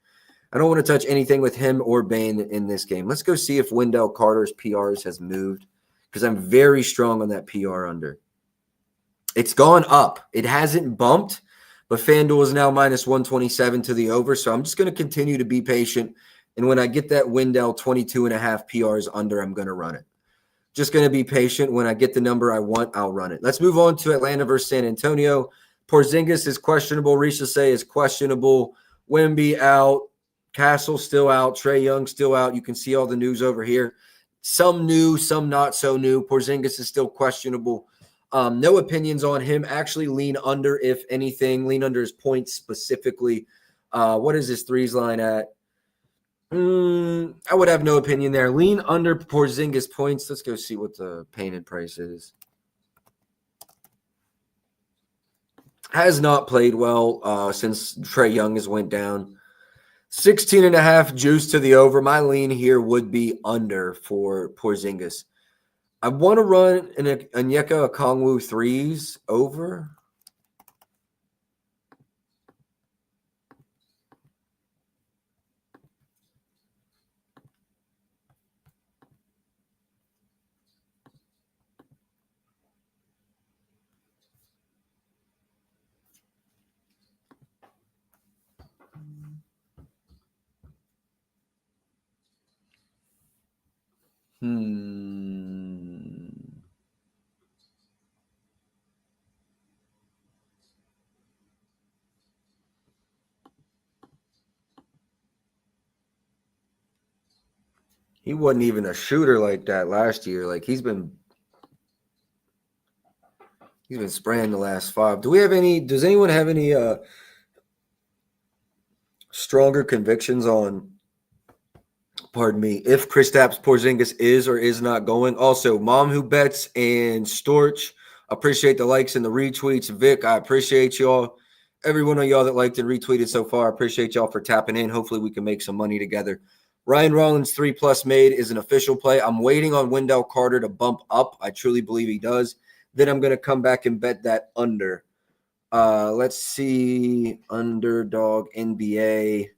I don't want to touch anything with him or Bane in this game. Let's go see if Wendell Carter's PRs has moved, because I'm very strong on that PR under. It's gone up. It hasn't bumped, but FanDuel is now minus 127 to the over, so I'm just going to continue to be patient. And when I get that Wendell 22.5 PRs under, I'm going to run it. Just going to be patient. When I get the number I want, I'll run it. Let's move on to Atlanta versus San Antonio. Porzingis is questionable. Richardson is questionable. Wemby out. Castle still out. Trae Young still out. You can see all the news over here. Some new, some not so new. Porzingis is still questionable. No opinions on him. Actually lean under, if anything. Lean under his points specifically. What is his threes line at? I would have no opinion there. Lean under Porzingis points. Let's go see what the painted price is. Has not played well since Trae Young has went down. 16.5 juice to the over. My lean here would be under for Porzingis. I want to run an Onyeka Okongwu threes over. He wasn't even a shooter like that last year. Like he's been spraying the last 5. Does anyone have any stronger convictions on, pardon me, if Kristaps Porzingis is or is not going? Also, Mom Who Bets and Storch, appreciate the likes and the retweets. Vic, I appreciate y'all. Every one of y'all that liked and retweeted so far, I appreciate y'all for tapping in. Hopefully we can make some money together. Ryan Rollins 3+ made is an official play. I'm waiting on Wendell Carter to bump up. I truly believe he does. Then I'm going to come back and bet that under. Let's see. Underdog NBA.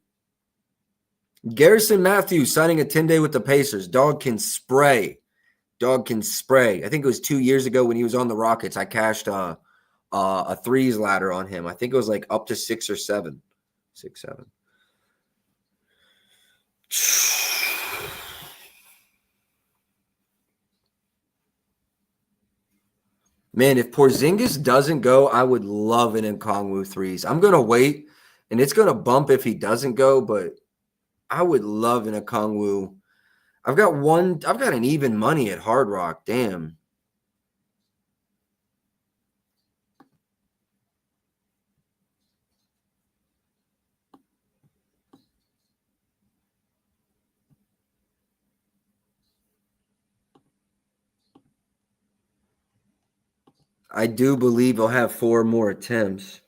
Garrison Matthews signing a 10-day with the Pacers. Dog can spray. I think it was 2 years ago when he was on the Rockets. I cashed a threes ladder on him. I think it was like up to 6 or 7. 6, 7. Man, if Porzingis doesn't go, I would love an Okongwu threes. I'm going to wait, and it's going to bump if he doesn't go, but I would love an Okongwu. I've got an even money at Hard Rock. Damn. I do believe he'll have 4 more attempts.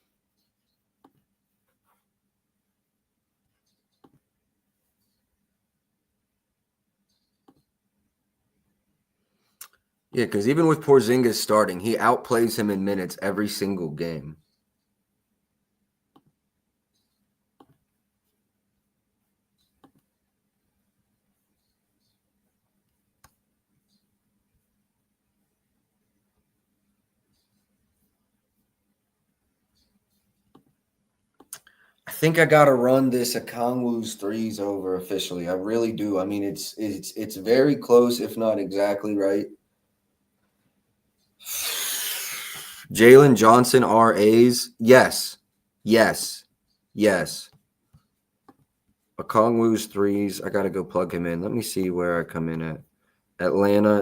Yeah, because even with Porzingis starting, he outplays him in minutes every single game. I think I got to run this Okongwu's threes over officially. I really do. I mean, it's very close, if not exactly right. Jalen Johnson RAs. Yes. Okongwu's threes. I got to go plug him in. Let me see where I come in at. Atlanta.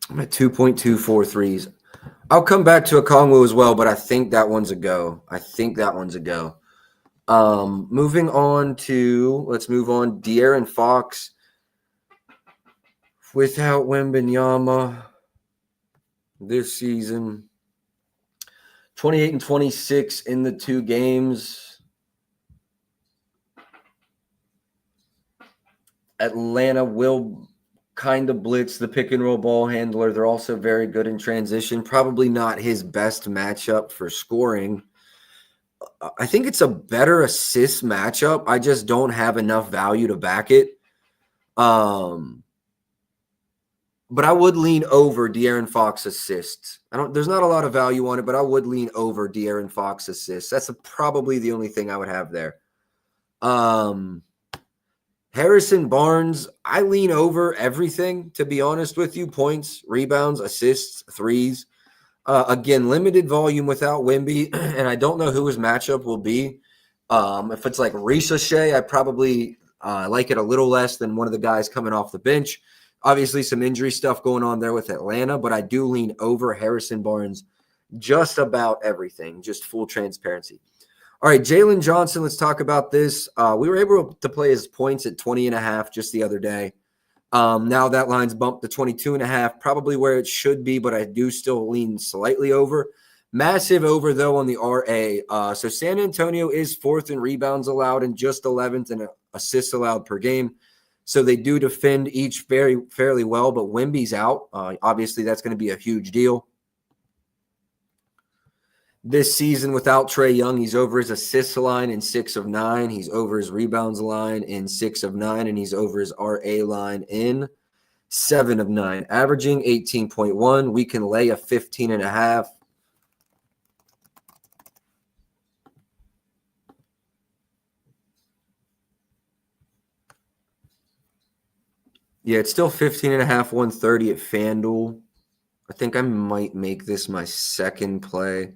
I'm at 2.24 threes. I'll come back to Okongwu as well, but I think that one's a go. Moving on to, let's move on. De'Aaron Fox without Wembanyama this season. 28 and 26 in the 2 games. Atlanta will kind of blitz the pick and roll ball handler. They're also very good in transition. Probably not his best matchup for scoring. I think it's a better assist matchup. I just don't have enough value to back it. But I would lean over De'Aaron Fox assists. There's not a lot of value on it, but I would lean over De'Aaron Fox assists. That's probably the only thing I would have there. Harrison Barnes, I lean over everything, to be honest with you. Points, rebounds, assists, threes. Again, limited volume without Wemby, and I don't know who his matchup will be. If it's like Ricochet, I probably like it a little less than one of the guys coming off the bench. Obviously, some injury stuff going on there with Atlanta, but I do lean over Harrison Barnes just about everything, just full transparency. All right, Jalen Johnson, let's talk about this. We were able to play his points at 20.5 just the other day. Now that line's bumped to 22.5, probably where it should be, but I do still lean slightly over. Massive over, though, on the RA. So San Antonio is 4th in rebounds allowed and just 11th in assists allowed per game. So they do defend each fairly well, but Wemby's out. Obviously, that's going to be a huge deal. This season without Trae Young, he's over his assists line in 6 of 9. He's over his rebounds line in 6 of 9, and he's over his RA line in 7 of 9, averaging 18.1. We can lay a 15.5. Yeah, it's still 15.5, 130 at FanDuel. I think I might make this my second play.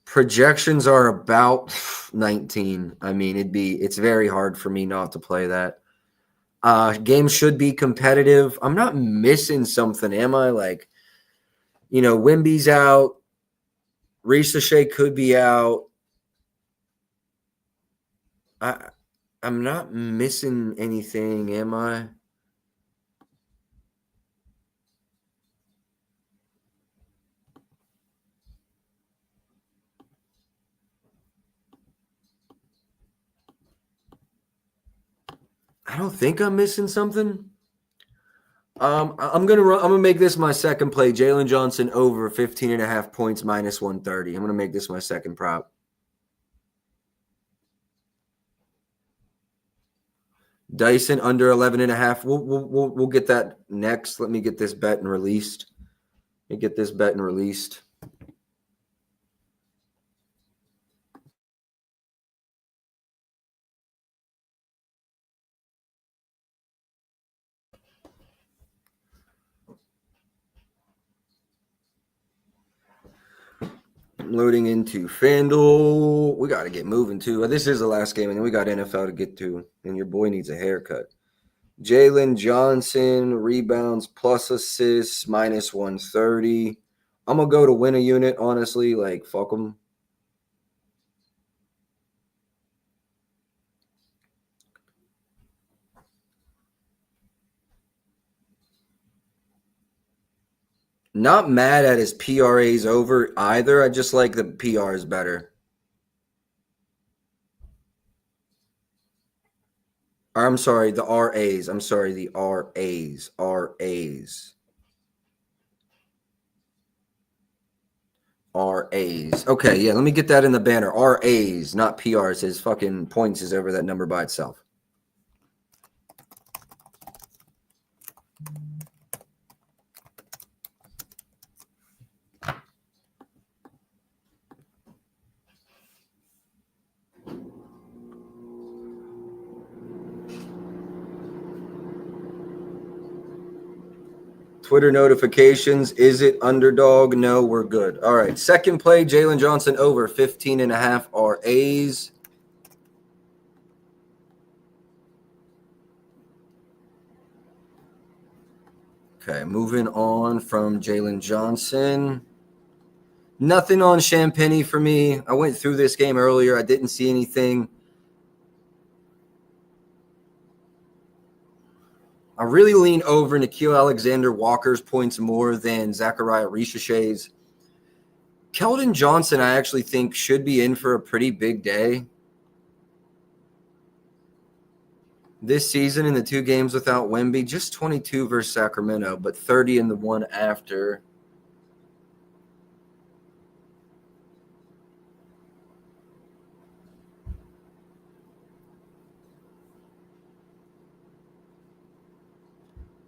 Projections are about 19. I mean, it's very hard for me not to play that. Game should be competitive. I'm not missing something, am I? Like, Wemby's out. Ricochet could be out. I'm not missing anything, am I? I don't think I'm missing something. I'm gonna make this my second play. Jalen Johnson over 15.5 points minus 130. I'm gonna make this my second prop. Dyson under 11.5. We'll get that next. Let me get this bet and released. I'm loading into FanDuel. We got to get moving too. This is the last game, and then we got NFL to get to, and your boy needs a haircut. Jalen Johnson, rebounds plus assists, minus 130. I'm going to go to win a unit, honestly. Like, fuck them. Not mad at his PRAs over either. I just like the PRs better. I'm sorry, the RAs. I'm sorry, the RAs. RAs. Okay, yeah, let me get that in the banner. RAs, not PRs. His fucking points is over that number by itself. Twitter notifications. Is it underdog? No, we're good. All right. Second play, Jalen Johnson over 15.5 RAs. Okay, moving on from Jalen Johnson. Nothing on Champagny for me. I went through this game earlier. I didn't see anything. I really lean over Nickeil Alexander-Walker's points more than Zachariah Ricochet's. Keldon Johnson, I actually think, should be in for a pretty big day. This season in the 2 games without Wemby, just 22 versus Sacramento, but 30 in the one after.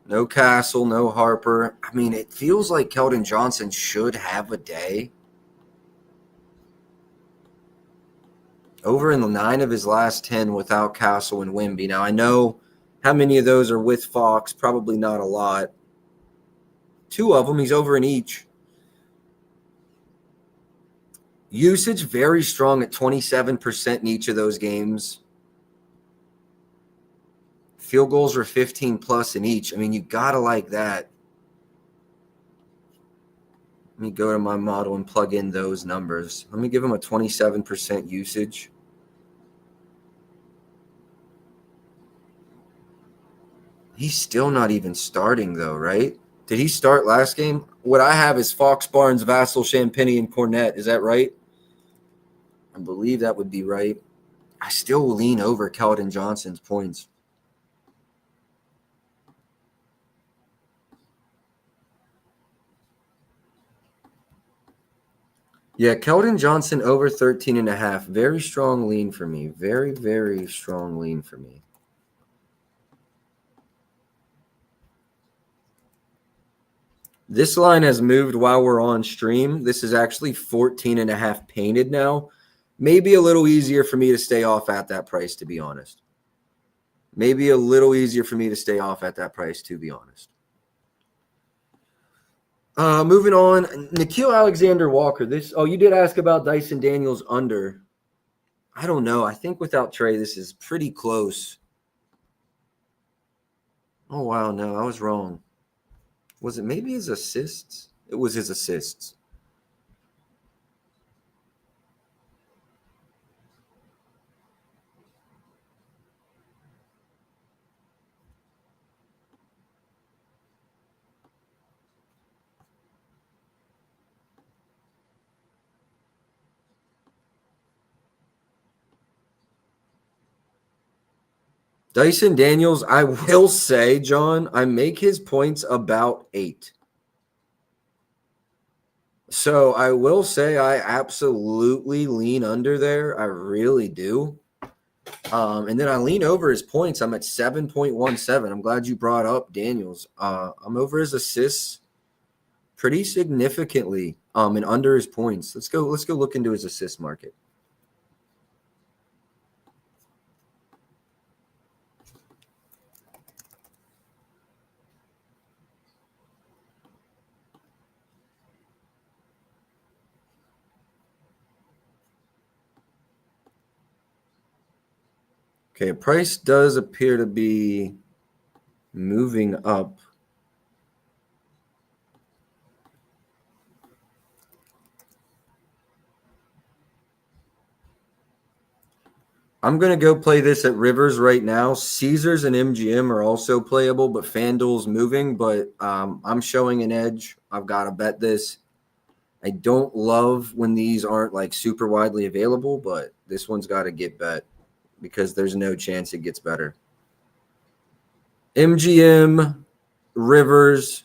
No Castle, no Harper. I mean, it feels like Keldon Johnson should have a day. Over in the 9 of his last 10 without Castle and Wemby. Now, I know how many of those are with Fox. Probably not a lot. 2 of them, he's over in each. Usage very strong at 27% in each of those games. Field goals are 15 plus in each. I mean, you got to like that. Let me go to my model and plug in those numbers. Let me give him a 27% usage. He's still not even starting, though, right? Did he start last game? What I have is Fox, Barnes, Vassell, Champagny, and Cornette. Is that right? I believe that would be right. I still lean over Keldon Johnson's points. Yeah, Keldon Johnson over 13.5. Very strong lean for me. Very, very strong lean for me. This line has moved while we're on stream. This is actually 14.5 painted now. Maybe a little easier for me to stay off at that price, to be honest. Maybe a little easier for me to stay off at that price, to be honest. Moving on, Nikhil Alexander-Walker. You did ask about Dyson Daniels under. I don't know. I think without Trey, this is pretty close. Oh, wow. No, I was wrong. Was it maybe his assists? It was his assists. Dyson Daniels, I will say, John, I make his points about 8. So I will say I absolutely lean under there. I really do. And then I lean over his points. I'm at 7.17. I'm glad you brought up Daniels. I'm over his assists pretty significantly and under his points. Let's go look into his assist market. Okay, price does appear to be moving up. I'm going to go play this at Rivers right now. Caesars and MGM are also playable, but FanDuel's moving, but I'm showing an edge. I've got to bet this. I don't love when these aren't like super widely available, but this one's got to get bet because there's no chance it gets better. MGM, Rivers.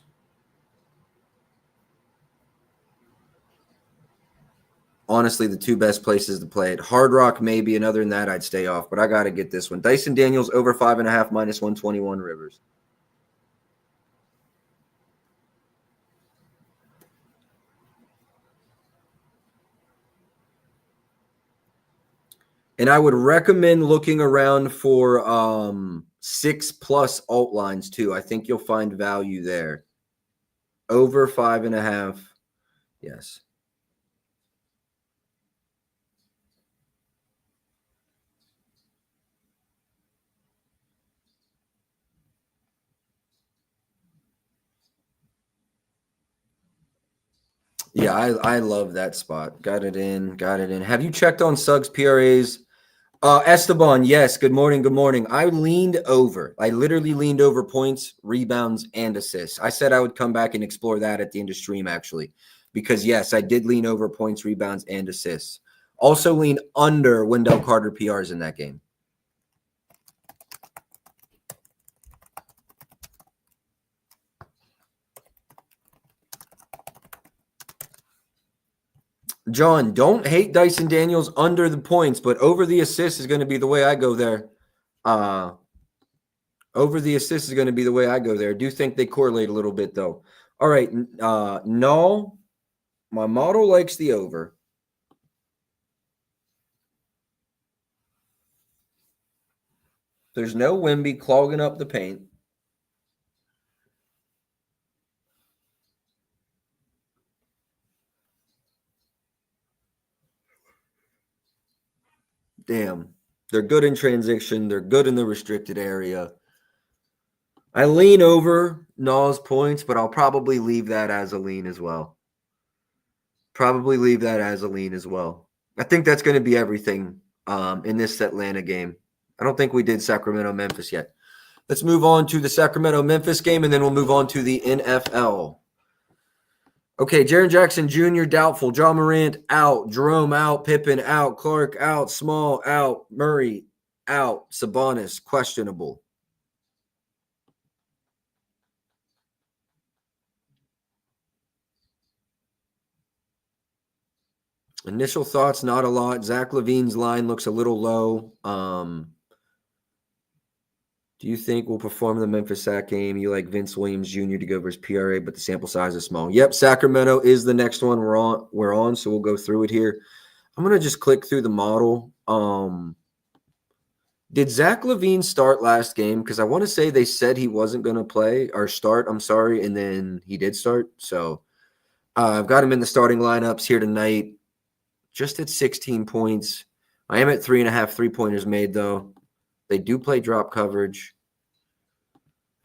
Honestly, the two best places to play it. Hard Rock maybe, and other than that, I'd stay off. But I got to get this one. Dyson Daniels over 5.5 minus 121 Rivers. And I would recommend looking around for 6+ alt lines too. I think you'll find value there. Over 5.5. Yes. Yeah, I love that spot. Got it in. Have you checked on Suggs PRAs? Esteban, yes. Good morning. I leaned over. I literally leaned over points, rebounds, and assists. I said I would come back and explore that at the end of stream, actually. Because, yes, I did lean over points, rebounds, and assists. Also lean under Wendell Carter PRs in that game. John, don't hate Dyson Daniels under the points, but over the assist is going to be the way I go there. Over the assist is going to be the way I go there. I do think they correlate a little bit, though. All right. No, my model likes the over. There's no Wemby clogging up the paint. Damn. They're good in transition. They're good in the restricted area. I lean over Nas points, but I'll probably leave that as a lean as well. I think that's going to be everything in this Atlanta game. I don't think we did Sacramento-Memphis yet. Let's move on to the Sacramento-Memphis game, and then we'll move on to the NFL. Okay, Jaren Jackson Jr. doubtful. Ja Morant out. Jerome out. Pippen out. Clark out. Small out. Murray out. Sabonis questionable. Initial thoughts, not a lot. Zach LaVine's line looks a little low. Do you think we'll perform in the Memphis Sac game? You like Vince Williams Jr. to go versus PRA, but the sample size is small. Yep, Sacramento is the next one we're on, so we'll go through it here. I'm going to just click through the model. Did Zach LaVine start last game? Because I want to say they said he wasn't going to play or start. I'm sorry. And then he did start. So I've got him in the starting lineups here tonight. Just at 16 points. I am at 3.5 3-pointers made, though. They do play drop coverage.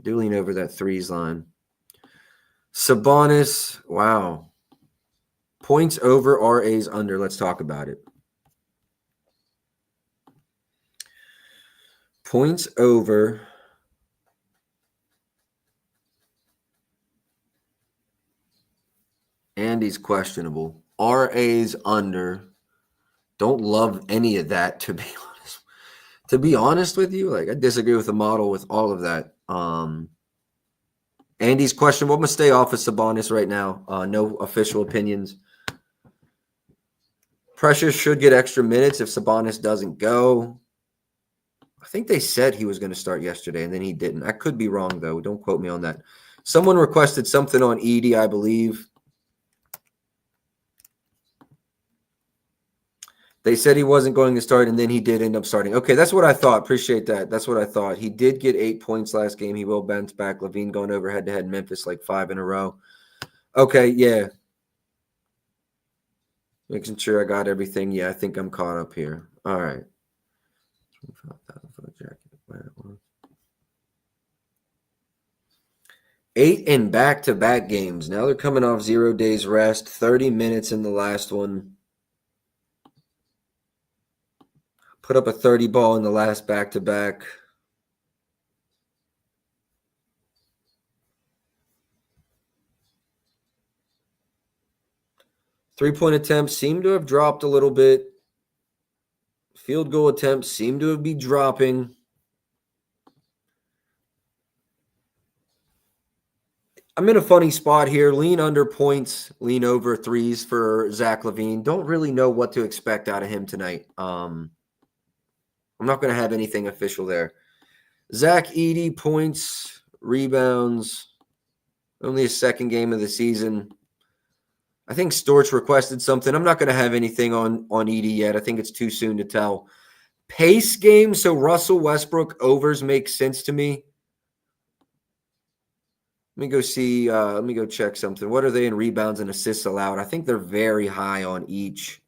Do lean over that threes line. Sabonis, wow. Points over, RAs under. Let's talk about it. Points over. And he's questionable. RAs under. Don't love any of that, to be honest. To be honest with you, like I disagree with the model with all of that. Andy's questionable. I'm gonna stay off of Sabonis right now. No official opinions. Precious should get extra minutes if Sabonis doesn't go. I think they said he was going to start yesterday, and then he didn't. I could be wrong, though. Don't quote me on that. Someone requested something on Edey, I believe. They said he wasn't going to start, and then he did end up starting. Okay, that's what I thought. Appreciate that. That's what I thought. He did get 8 points last game. He will bounce back. LaVine going over head-to-head Memphis like 5 in a row. Okay, yeah. Making sure I got everything. Yeah, I think I'm caught up here. All right. 8 in back-to-back games. Now they're coming off 0 days rest. 30 minutes in the last one. Put up a 30 ball in the last back-to-back. Three-point attempts seem to have dropped a little bit. Field goal attempts seem to be dropping. I'm in a funny spot here. Lean under points, lean over threes for Zach LaVine. Don't really know what to expect out of him tonight. I'm not going to have anything official there. Zach Edey, points, rebounds. Only his second game of the season. I think Storch requested something. I'm not going to have anything on Edey yet. I think it's too soon to tell. Pace game, so Russell Westbrook overs make sense to me. Let me go see. Let me go check something. What are they in rebounds and assists allowed? I think they're very high on each.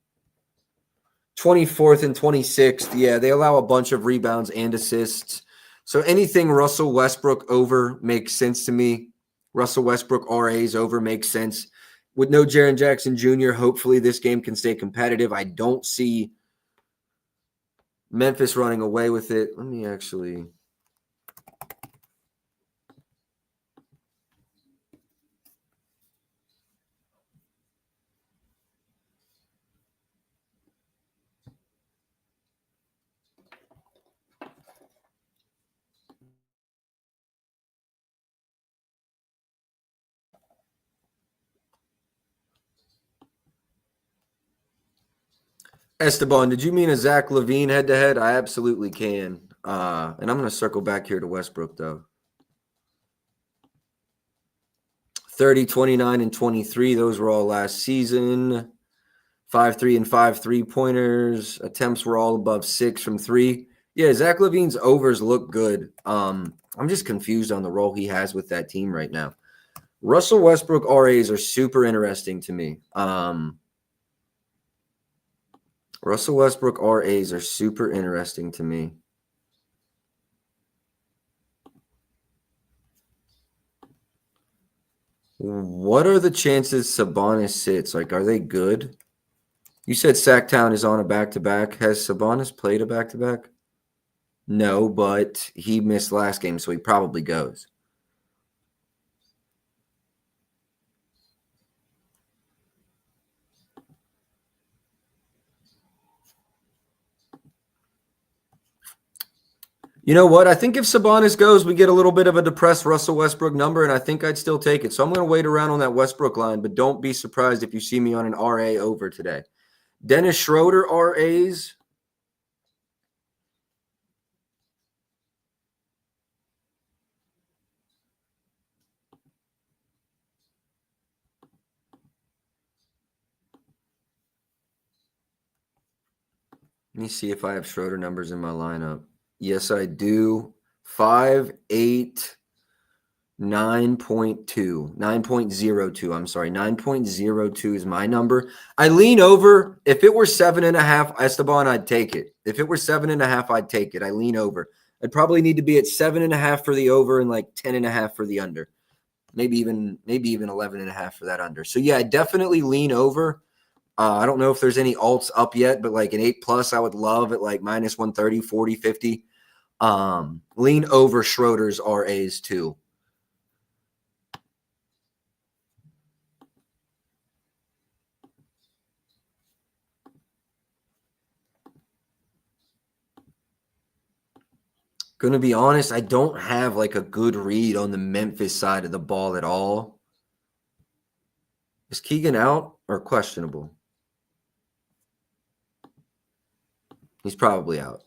24th and 26th. Yeah, they allow a bunch of rebounds and assists. So anything Russell Westbrook over makes sense to me. Russell Westbrook RAs over makes sense. With no Jaren Jackson Jr., hopefully this game can stay competitive. I don't see Memphis running away with it. Let me actually... Esteban, did you mean a Zach LaVine head-to-head? I absolutely can. And I'm going to circle back here to Westbrook, though. 30, 29, and 23. Those were all last season. 5-3 and 5 3-pointers. Attempts were all above 6 from 3. Yeah, Zach LaVine's overs look good. I'm just confused on the role he has with that team right now. Russell Westbrook RAs are super interesting to me. Russell Westbrook RAs are super interesting to me. What are the chances Sabonis sits? Like, are they good? You said Sacktown is on a back-to-back. Has Sabonis played a back-to-back? No, but he missed last game, so he probably goes. You know what? I think if Sabonis goes, we get a little bit of a depressed Russell Westbrook number, and I think I'd still take it. So I'm going to wait around on that Westbrook line, but don't be surprised if you see me on an RA over today. Dennis Schroeder RAs. Let me see if I have Schroeder numbers in my lineup. Yes, I do. 5'8", 9.2. 9.02. I'm sorry. 9.02 is my number. I lean over. If it were 7.5, Esteban, I'd take it. If it were 7.5, I'd take it. I lean over. I'd probably need to be at 7.5 for the over and like 10.5 for the under. Maybe even 11.5 for that under. So yeah, I definitely lean over. I don't know if there's any alts up yet, but like an 8+ I would love at like minus 130, 40, 50. Lean over Schroeder's RAs too. Gonna be honest, I don't have like a good read on the Memphis side of the ball at all. Is Keegan out or questionable? He's probably out.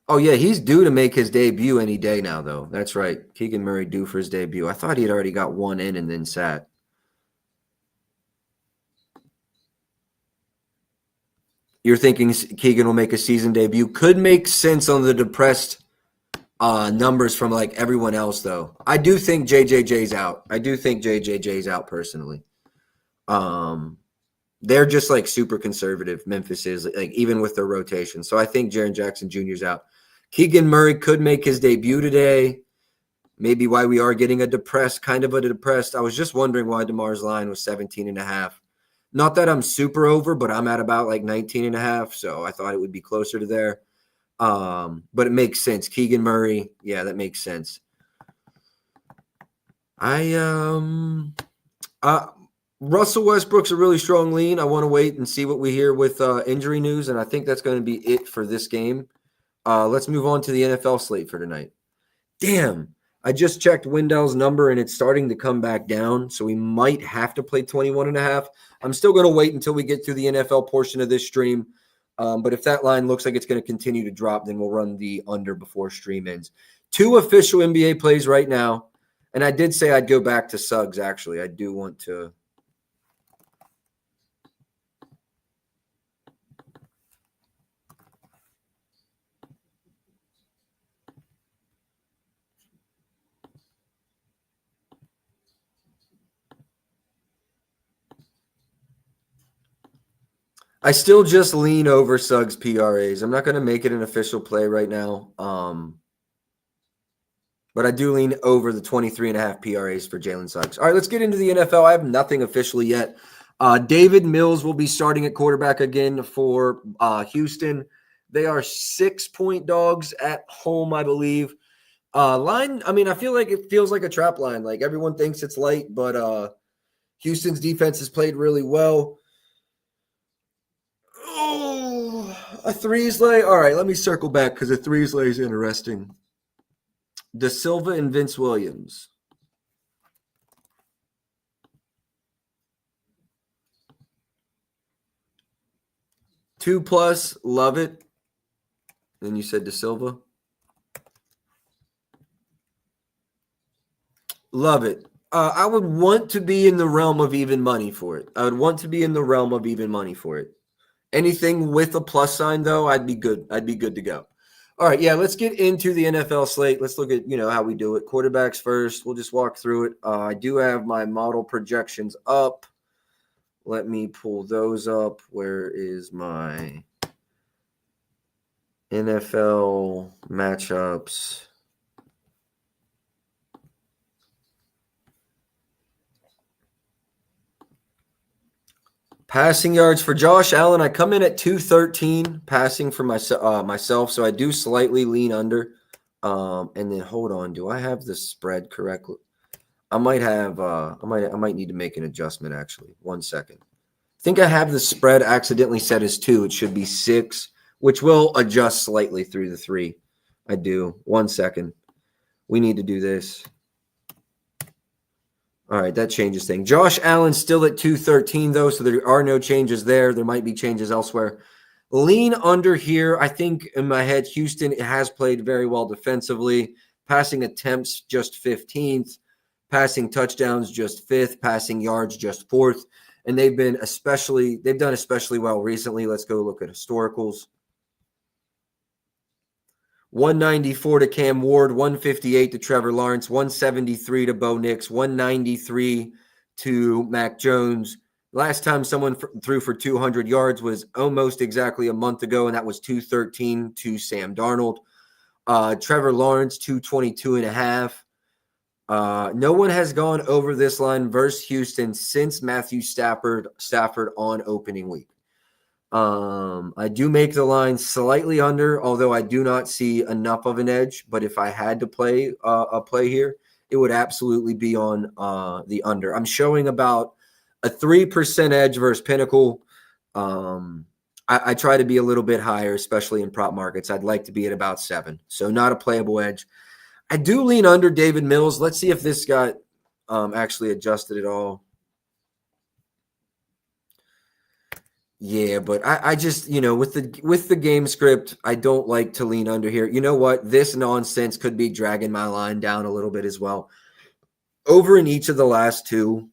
Oh, yeah, he's due to make his debut any day now, though. That's right. Keegan Murray due for his debut. I thought he had already got one in and then sat. You're thinking Keegan will make a season debut? Could make sense on the depressed numbers from like everyone else, though. I do think JJJ's out. I do think JJJ's out personally. They're just like super conservative. Memphis is like even with their rotation. So I think Jaren Jackson Jr.'s out. Keegan Murray could make his debut today. Maybe why we are getting a depressed. I was just wondering why DeMar's line was 17.5. Not that I'm super over, but I'm at about like 19.5. So I thought it would be closer to there. But it makes sense. Keegan Murray. Yeah, that makes sense. Russell Westbrook's a really strong lean. I want to wait and see what we hear with injury news, and I think that's going to be it for this game. Let's move on to the NFL slate for tonight. Damn, I just checked Wendell's number, and it's starting to come back down, so we might have to play 21.5. I'm still going to wait until we get through the NFL portion of this stream, but if that line looks like it's going to continue to drop, then we'll run the under before stream ends. 2 official NBA plays right now, and I did say I'd go back to Suggs, actually. I do want to – I still just lean over Suggs PRAs. I'm not going to make it an official play right now. But I do lean over the 23.5 PRAs for Jalen Suggs. All right, let's get into the NFL. I have nothing officially yet. David Mills will be starting at quarterback again for Houston. They are 6-point dogs at home, I believe. Line, I mean, I feel like it feels like a trap line. Like everyone thinks it's light, but Houston's defense has played really well. Oh, a threes lay. All right, let me circle back because a threes lay is interesting. Da Silva and Vince Williams. +2, love it. Then you said Da Silva. Love it. I would want to be in the realm of even money for it. Anything with a plus sign, though, I'd be good to go. All right, yeah, let's get into the NFL slate. Let's look at, how we do it. Quarterbacks first. We'll just walk through it. I do have my model projections up. Let me pull those up. Where is my NFL matchups? Passing yards for Josh Allen, I come in at 213 passing for myself, so I do slightly lean under. And then hold on, do I have the spread correctly? I might have I might need to make an adjustment actually. 1 second. I think I have the spread accidentally set as 2. It should be 6, which will adjust slightly through the 3. I do. 1 second. We need to do this. All right, that changes things. Josh Allen still at 213, though, so there are no changes there. There might be changes elsewhere. Lean under here. I think in my head, Houston has played very well defensively. Passing attempts just 15th. Passing touchdowns just 5th. Passing yards just 4th. And they've done especially well recently. Let's go look at historicals. 194 to Cam Ward, 158 to Trevor Lawrence, 173 to Bo Nix, 193 to Mac Jones. Last time someone threw for 200 yards was almost exactly a month ago, and that was 213 to Sam Darnold. Trevor Lawrence, 222.5. No one has gone over this line versus Houston since Matthew Stafford on opening week. I do make the line slightly under, although I do not see enough of an edge. But if I had to play a play here, it would absolutely be on the under. I'm showing about a 3% edge versus Pinnacle. I try to be a little bit higher, especially in prop markets. I'd like to be at about 7, so not a playable edge. I do lean under David Mills. Let's see if this got actually adjusted at all. Yeah, but I just, with the game script, I don't like to lean under here. You know what? This nonsense could be dragging my line down a little bit as well. Over in each of the last 2,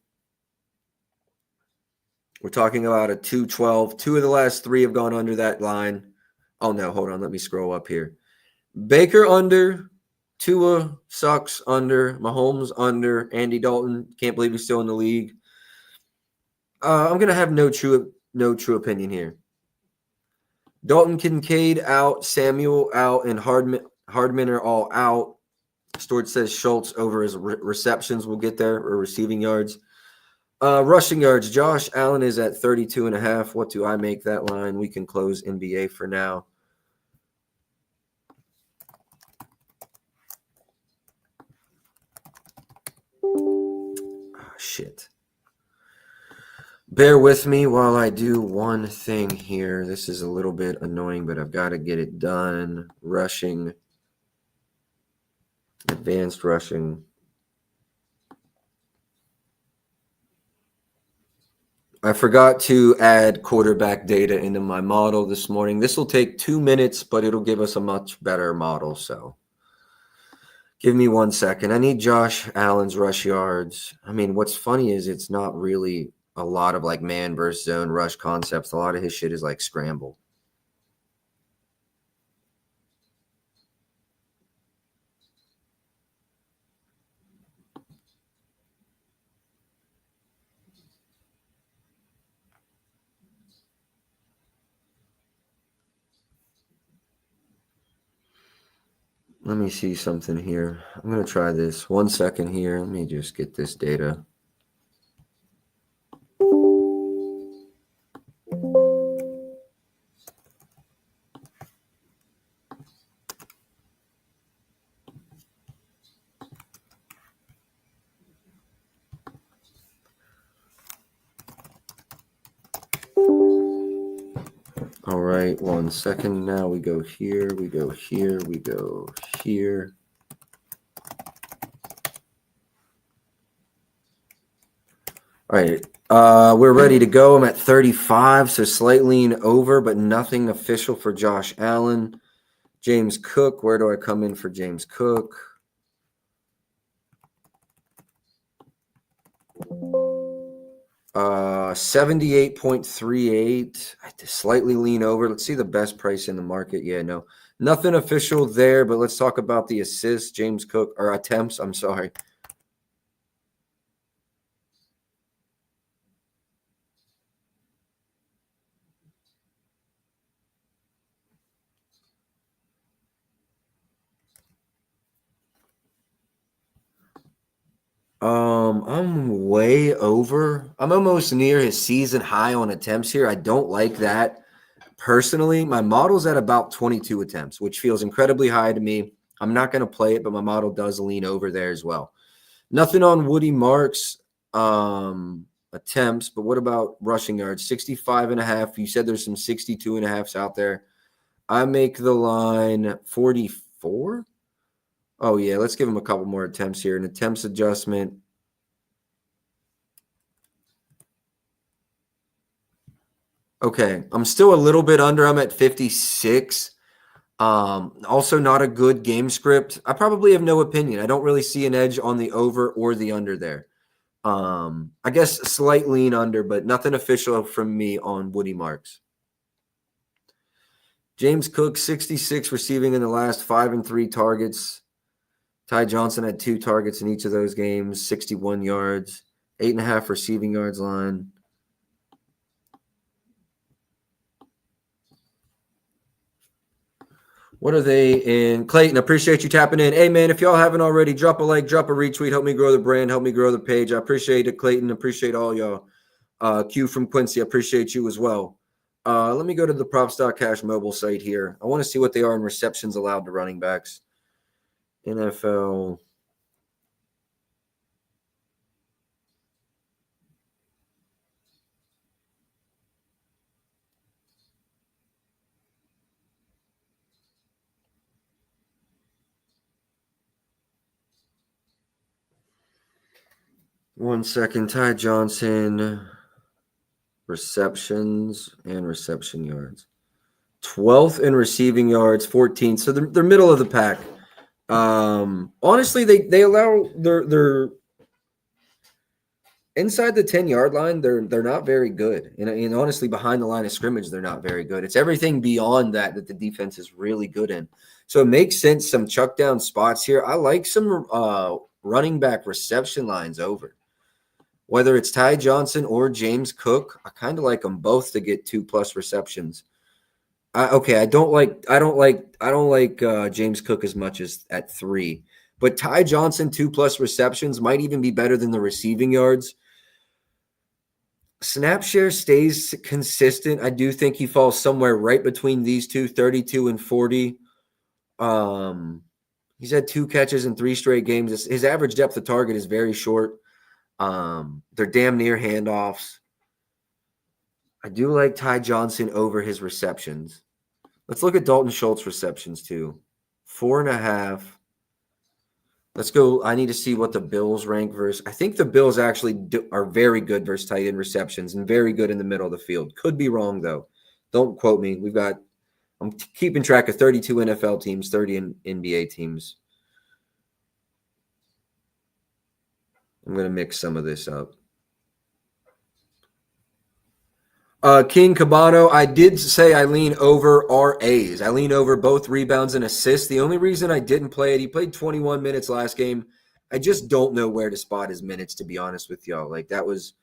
we're talking about a 212. 2 of the last 3 have gone under that line. Oh, no, hold on. Let me scroll up here. Baker under, Tua sucks under, Mahomes under, Andy Dalton, can't believe he's still in the league. I'm going to have no true opinion here. Dalton, Kincaid out, Samuel out, and Hardman are all out. Stewart says Schultz over his receptions will get there, or receiving yards. Rushing yards, Josh Allen is at 32.5. What do I make that line? We can close NBA for now. Shit. Bear with me while I do one thing here. This is a little bit annoying, but I've got to get it done. Rushing. Advanced rushing. I forgot to add quarterback data into my model this morning. This will take 2 minutes, but it'll give us a much better model. So give me 1 second. I need Josh Allen's rush yards. I mean, what's funny is it's not really a lot of like man versus zone rush concepts. A lot of his shit is like scramble. Let me see something here. I'm going to try this. 1 second here. Let me just get this data. All right, 1 second. Now we go here, we go here, we go here. All right, we're ready to go. I'm at 35, so slight lean over, but nothing official for Josh Allen. James Cook, where do I come in for James Cook? Uh, 78.38. I had to slightly lean over. Let's see the best price in the market. Yeah, no, nothing official there, but let's talk about the assists. James Cook, or attempts, I'm sorry. I'm way over. I'm almost near his season high on attempts here. I don't like that. Personally, my model's at about 22 attempts, which feels incredibly high to me. I'm not going to play it, but my model does lean over there as well. Nothing on Woody Marks attempts, but what about rushing yards? 65.5. You said there's some 62.5s out there. I make the line 44. Oh, yeah, let's give him a couple more attempts here. An attempts adjustment. Okay, I'm still a little bit under. I'm at 56. Also not a good game script. I probably have no opinion. I don't really see an edge on the over or the under there. I guess a slight lean under, but nothing official from me on Woody Marks. James Cook, 66 receiving in the last 5 and 3 targets. Ty Johnson had 2 targets in each of those games, 61 yards, 8.5 receiving yards line. What are they in? Clayton, appreciate you tapping in. Hey, man, if y'all haven't already, drop a like, drop a retweet. Help me grow the brand. Help me grow the page. I appreciate it, Clayton. Appreciate all y'all. Q from Quincy, appreciate you as well. Let me go to the Props.Cash mobile site here. I want to see what they are in receptions allowed to running backs. NFL. One second. Ty Johnson, receptions and reception yards. 12th in receiving yards, 14th. So they're middle of the pack. Honestly, they allow their inside the 10-yard line. They're not very good, and honestly, behind the line of scrimmage, they're not very good. It's everything beyond that the defense is really good in. So it makes sense. Some chuck down spots here. I like some running back reception lines over. Whether it's Ty Johnson or James Cook, I kind of like them both to get 2+ receptions. I don't like James Cook as much as at 3, but Ty Johnson 2+ receptions might even be better than the receiving yards. Snap share stays consistent. I do think he falls somewhere right between these two, 32 and 40. He's had 2 catches in 3 straight games. His average depth of target is very short. They're damn near handoffs. I do like Ty Johnson over his receptions. Let's look at Dalton Schultz receptions too. 4.5. Let's go. I need to see what the Bills rank versus. I think the Bills actually are very good versus tight end receptions and very good in the middle of the field. Could be wrong though. Don't quote me. I'm keeping track of 32 NFL teams, 30 NBA teams. I'm going to mix some of this up. King Cabano, I did say I lean over RAs. I lean over both rebounds and assists. The only reason I didn't play it, he played 21 minutes last game. I just don't know where to spot his minutes, to be honest with y'all. Like that was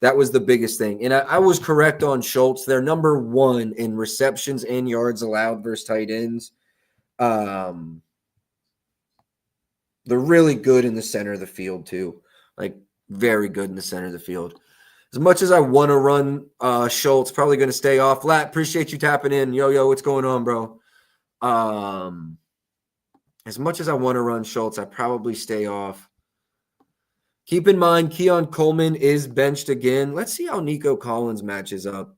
the biggest thing. And I was correct on Schultz. They're number 1 in receptions and yards allowed versus tight ends. They're really good in the center of the field too. Like very good in the center of the field. As much as I want to run Schultz, probably going to stay off. Lat, appreciate you tapping in. Yo, what's going on, bro? As much as I want to run Schultz, I probably stay off. Keep in mind, Keon Coleman is benched again. Let's see how Nico Collins matches up.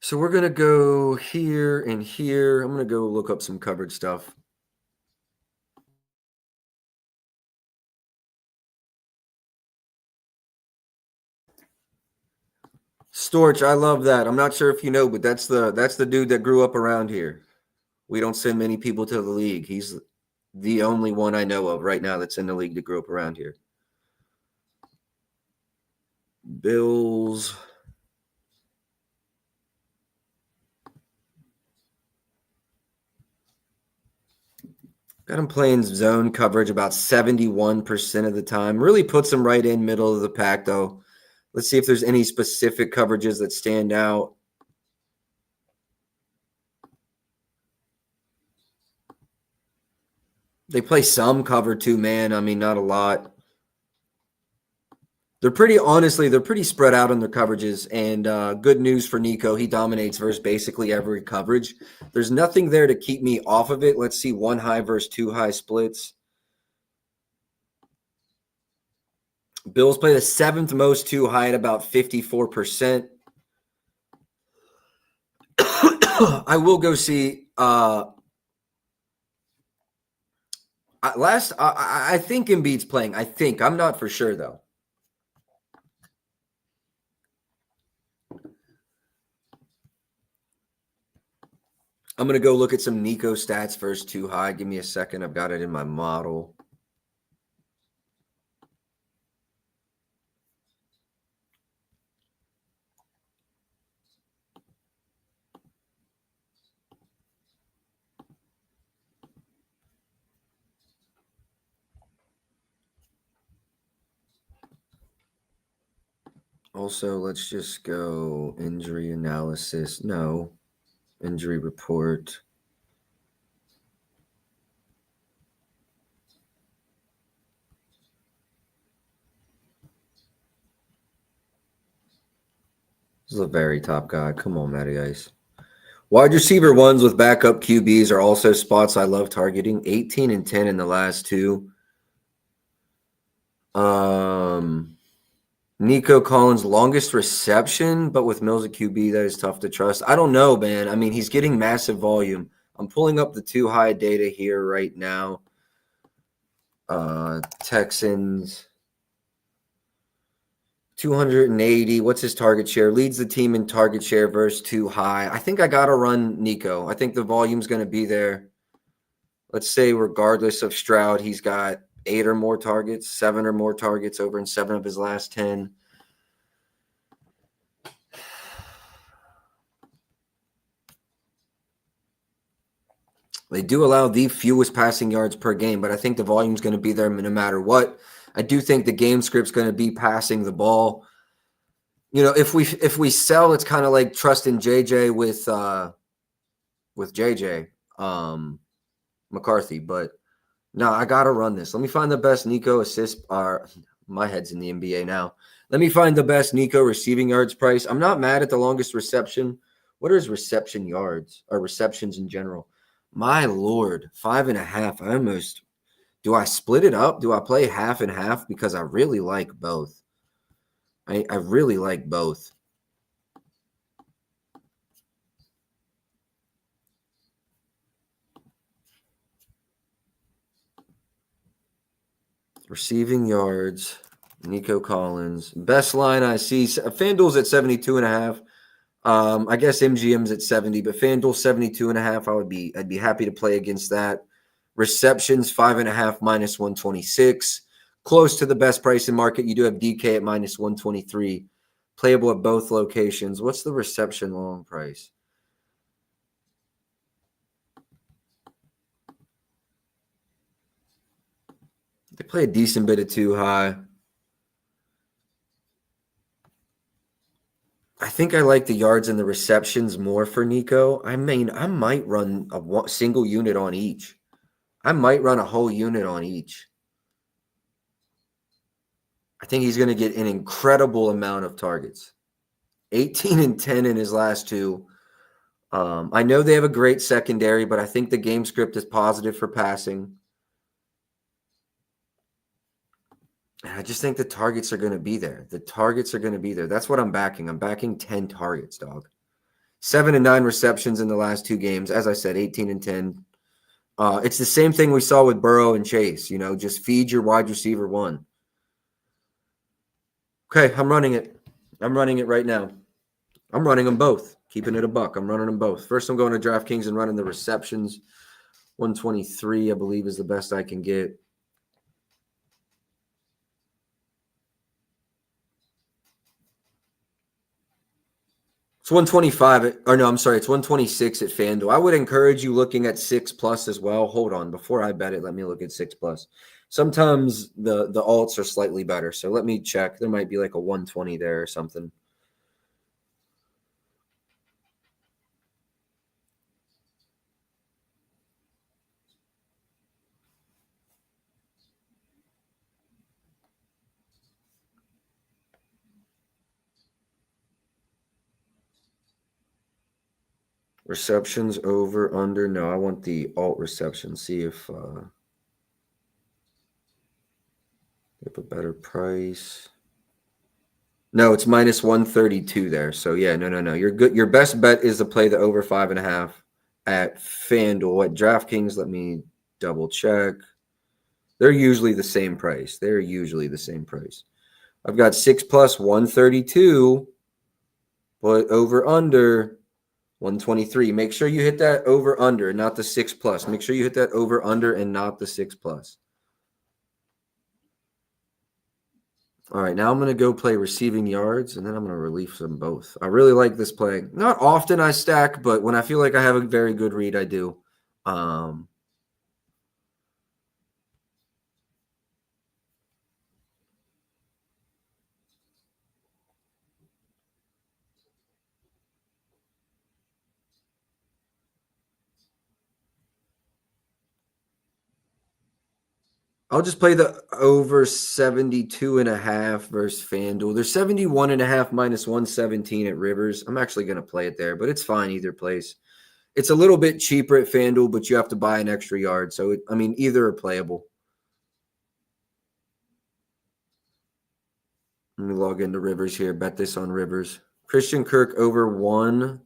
So we're going to go here and here. I'm going to go look up some coverage stuff. Storch, I love that. I'm not sure if you know, but that's the dude that grew up around here. We don't send many people to the league. He's the only one I know of right now that's in the league that grew up around here. Bills. Got him playing zone coverage about 71% of the time. Really puts him right in middle of the pack, though. Let's see if there's any specific coverages that stand out. They play some cover 2 man. I mean, not a lot. They're pretty spread out on their coverages, and good news for Nico. He dominates versus basically every coverage. There's nothing there to keep me off of it. Let's see 1 high versus 2 high splits. Bills play the 7th most 2 high at about 54%. I will go see I think Embiid's playing. I'm not for sure though. I'm going to go look at some Nico stats first, too high. Give me a second. I've got it in my model. Also, let's just go injury analysis. No, injury report. This is a very top guy. Come on, Matty Ice. Wide receiver ones with backup QBs are also spots I love targeting. 18 and 10 in the last two. Nico Collins, longest reception, but with Mills at QB, that is tough to trust. I don't know, man. I mean, he's getting massive volume. I'm pulling up the too high data here right now. Texans, 280. What's his target share? Leads the team in target share versus too high. I think I got to run Nico. I think the volume's going to be there. Let's say regardless of Stroud, he's got 8 or more targets, 7 or more targets over in 7 of his last 10. They do allow the fewest passing yards per game, but I think the volume is going to be there no matter what. I do think the game script's going to be passing the ball. You know, if we sell, it's kind of like trusting JJ with JJ McCarthy, but no, I got to run this. Let me find the best Nico assist. My head's in the NBA now. Let me find the best Nico receiving yards price. I'm not mad at the longest reception. What are his reception yards or receptions in general? My Lord, 5.5. I almost – do I split it up? Do I play half and half? Because I really like both. I really like both. Receiving yards, Nico Collins. Best line I see, FanDuel's at 72.5. I guess MGM's at 70, but FanDuel 72.5. I'd be happy to play against that. Receptions 5.5 minus 126. Close to the best price in market. You do have DK at minus 123. Playable at both locations. What's the reception long price? They play a decent bit of too high. I think I like the yards and the receptions more for Nico. I mean, I might run a single unit on each. I might run a whole unit on each. I think he's going to get an incredible amount of targets. 18 and 10 in his last two. I know they have a great secondary, but I think the game script is positive for passing. I just think the targets are going to be there. The targets are going to be there. That's what I'm backing. I'm backing 10 targets, dog. 7 and 9 receptions in the last two games. As I said, 18 and 10. It's the same thing we saw with Burrow and Chase. You know, just feed your wide receiver one. Okay, I'm running it. I'm running it right now. I'm running them both. Keeping it a buck. I'm running them both. First, I'm going to DraftKings and running the receptions. 123, I believe, is the best I can get. It's 125 or no, I'm sorry, it's 126 at FanDuel. I would encourage you looking at 6+ as well. Hold on, before I bet it, let me look at 6+. Sometimes the alts are slightly better, so let me check. There might be like a 120 there or something. Receptions over, under. No, I want the alt reception. See if they have a better price. No, it's minus 132 there. So yeah, no. You're good. Your best bet is to play the over 5.5 at FanDuel. At DraftKings, let me double check. They're usually the same price. I've got 6+ 132, but over under 123. Make sure you hit that over under, not the 6+. Make sure you hit that over under and not the 6+. All right, now I'm going to go play receiving yards, and then I'm going to relief them both. I really like this play. Not often I stack, but when I feel like I have a very good read, I do. I'll just play the over 72.5 versus FanDuel. There's 71.5 minus 117 at Rivers. I'm actually going to play it there, but it's fine either place. It's a little bit cheaper at FanDuel, but you have to buy an extra yard. So, either are playable. Let me log into Rivers here. Bet this on Rivers. Christian Kirk over 1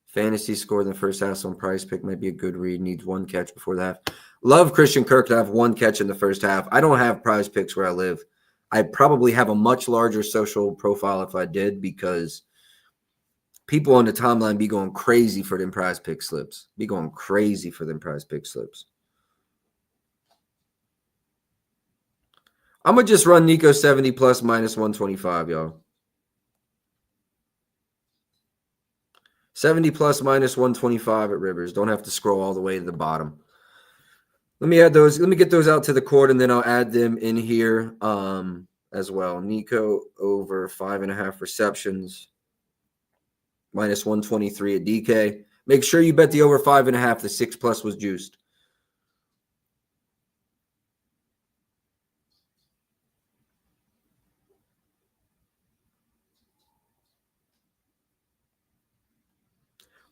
fantasy score in the first half on Price Pick might be a good read. Needs 1 catch before the half. Love Christian Kirk to have 1 catch in the first half. I don't have Prize Picks where I live. I'd probably have a much larger social profile if I did, because people on the timeline be going crazy for them Prize Pick slips. I'm going to just run Nico 70 plus minus 125, y'all. 70 plus minus 125 at Rivers. Don't have to scroll all the way to the bottom. Let me add those. Let me get those out to the court, and then I'll add them in here as well. Nico over 5.5 receptions, minus 123 at DK. Make sure you bet the over 5.5. The 6+ was juiced.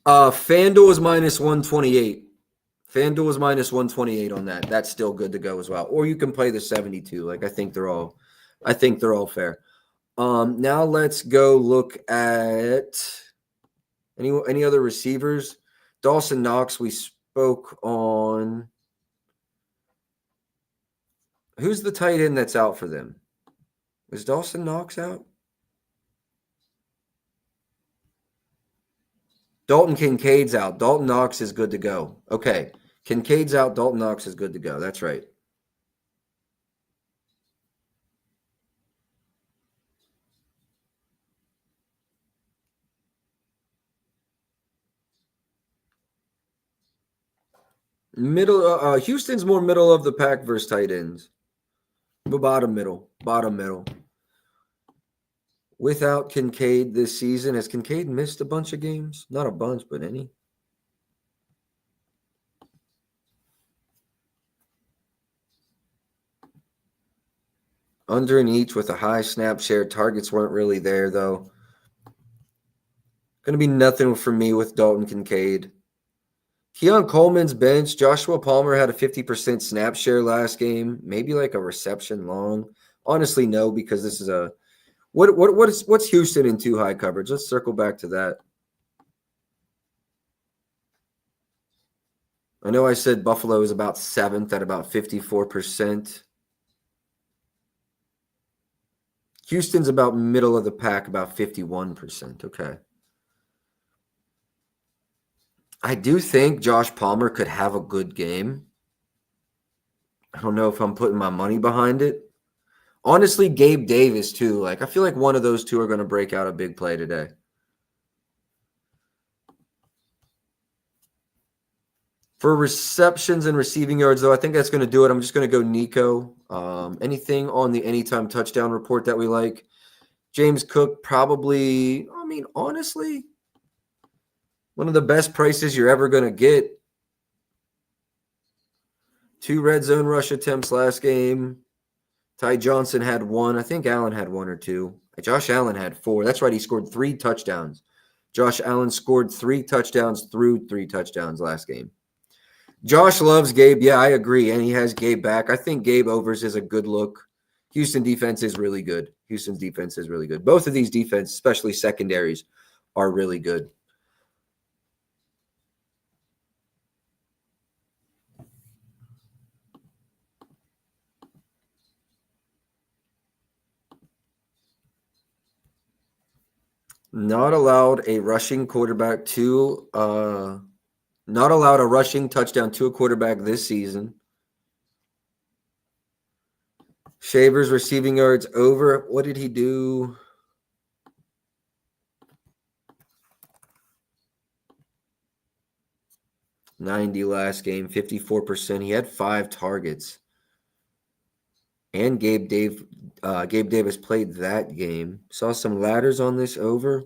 FanDuel is minus 128. FanDuel is minus 128 on that. That's still good to go as well. Or you can play the 72. Like, I think they're all fair. Now let's go look at any other receivers. Dawson Knox, we spoke on. Who's the tight end that's out for them? Is Dawson Knox out? Dalton Kincaid's out. Dalton Knox is good to go. Okay. Kincaid's out. Dalton Knox is good to go. That's right. Middle. Houston's more middle of the pack versus tight ends. But bottom middle. Without Kincaid this season, has Kincaid missed a bunch of games? Not a bunch, but any. Under and each with a high snap share. Targets weren't really there, though. Going to be nothing for me with Dalton Kincaid. Keon Coleman's bench. Joshua Palmer had a 50% snap share last game. Maybe like a reception long. Honestly, no, because this is a what's Houston in 2 high coverage? Let's circle back to that. I know I said Buffalo is about 7th at about 54%. Houston's about middle of the pack, about 51%. Okay. I do think Josh Palmer could have a good game. I don't know if I'm putting my money behind it. Honestly, Gabe Davis, too. Like, I feel like one of those two are going to break out a big play today. For receptions and receiving yards, though, I think that's going to do it. I'm just going to go Nico. Anything on the anytime touchdown report that we like? James Cook, probably, honestly, one of the best prices you're ever going to get. 2 red zone rush attempts last game. Ty Johnson had 1. I think Allen had 1 or 2. Josh Allen had 4. That's right. He scored 3 touchdowns. Josh Allen scored 3 touchdowns through 3 touchdowns last game. Josh loves Gabe. Yeah, I agree. And he has Gabe back. I think Gabe overs is a good look. Houston defense is really good. Houston's defense is really good. Both of these defenses, especially secondaries, are really good. Not allowed a rushing quarterback to not allowed a rushing touchdown to a quarterback this season. Shavers receiving yards over. What did he do? $90 last game, 54%. He had 5 targets. And Gabe Davis played that game. Saw some ladders on this over.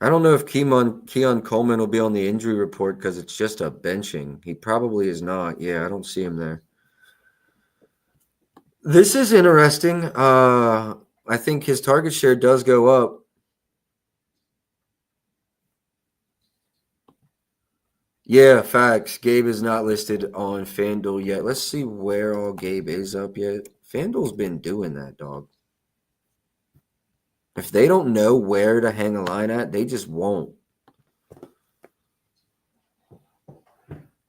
I don't know if Keon Coleman will be on the injury report because it's just a benching. He probably is not. Yeah, I don't see him there. This is interesting. I think his target share does go up. Yeah, facts. Gabe is not listed on FanDuel yet. Let's see where all Gabe is up yet. FanDuel's been doing that, dog. If they don't know where to hang a line at, they just won't.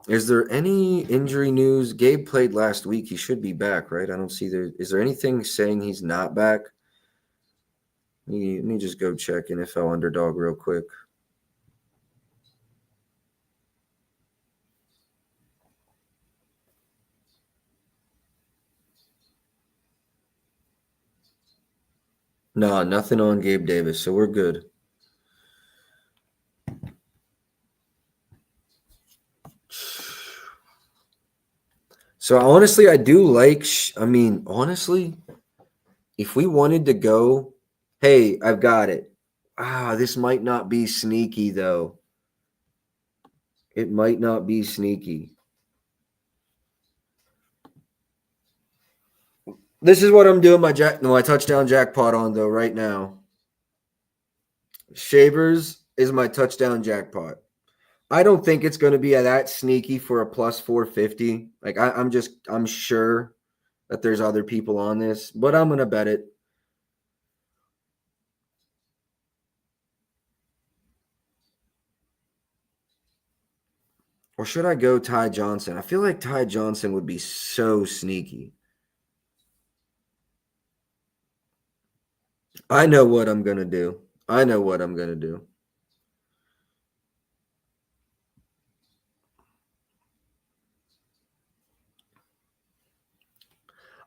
Is there any injury news? Gabe played last week. He should be back, right? I don't see there. Is there anything saying he's not back? Let me just go check NFL Underdog real quick. No, nothing on Gabe Davis, so we're good. So honestly, I do like, honestly, if we wanted to go, hey, I've got it. This might not be sneaky, though. It might not be sneaky. This is what I'm doing my touchdown jackpot on, though, right now. Shavers is my touchdown jackpot. I don't think it's going to be that sneaky for a plus 450. Like, I'm sure that there's other people on this, but I'm going to bet it. Or should I go Ty Johnson? I feel like Ty Johnson would be so sneaky. I know what I'm going to do.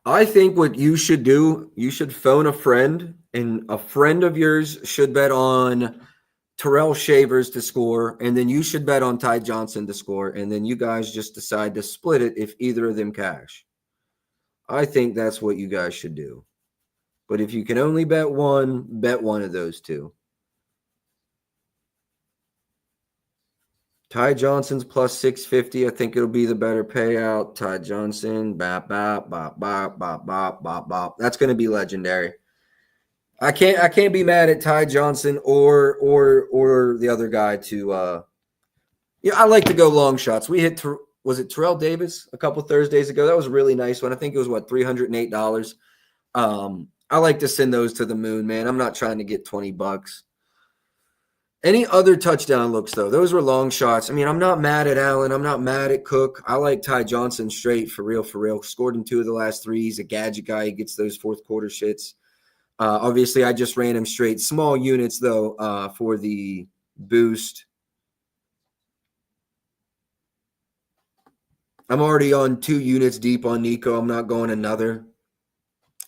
I think what you should do, you should phone a friend, and a friend of yours should bet on Terrell Shavers to score, and then you should bet on Ty Johnson to score, and then you guys just decide to split it if either of them cash. I think that's what you guys should do. But if you can only bet one of those two. Ty Johnson's plus 650. I think it'll be the better payout. Ty Johnson, bop, bop, bop, bop, bop, bop, bop, bop. That's going to be legendary. I can't be mad at Ty Johnson or the other guy to I like to go long shots. We hit was it Terrell Davis a couple Thursdays ago? That was a really nice one. I think it was $308. I like to send those to the moon, man. I'm not trying to get $20. Any other touchdown looks, though? Those were long shots. I'm not mad at Allen. I'm not mad at Cook. I like Ty Johnson straight, for real. Scored in 2 of the last 3. He's a gadget guy. He gets those fourth quarter shits. Obviously, I just ran him straight. Small units, though, for the boost. I'm already on 2 units deep on Nico. I'm not going another.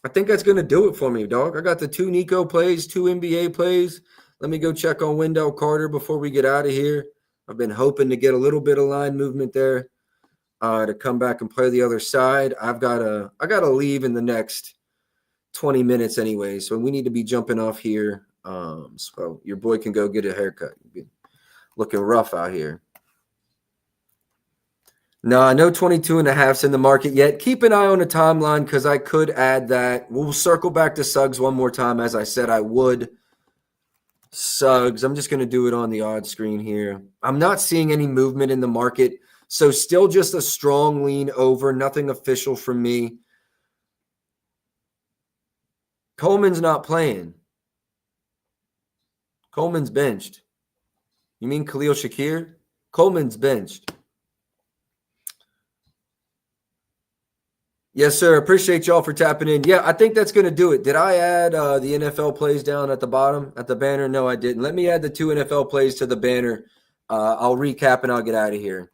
I think that's going to do it for me, dog. I got the 2 Nico plays, 2 NBA plays. Let me go check on Wendell Carter before we get out of here. I've been hoping to get a little bit of line movement there to come back and play the other side. I got to leave in the next 20 minutes anyway, so we need to be jumping off here. So your boy can go get a haircut. Looking rough out here. No, 22.5's in the market yet. Keep an eye on the timeline because I could add that. We'll circle back to Suggs one more time, as I said I would. Suggs, I'm just going to do it on the odd screen here. I'm not seeing any movement in the market. So still just a strong lean over, nothing official from me. Coleman's not playing. Coleman's benched. You mean Khalil Shakir? Coleman's benched. Yes, sir. Appreciate y'all for tapping in. Yeah, I think that's going to do it. Did I add the NFL plays down at the bottom, at the banner? No, I didn't. Let me add the 2 NFL plays to the banner. I'll recap and I'll get out of here.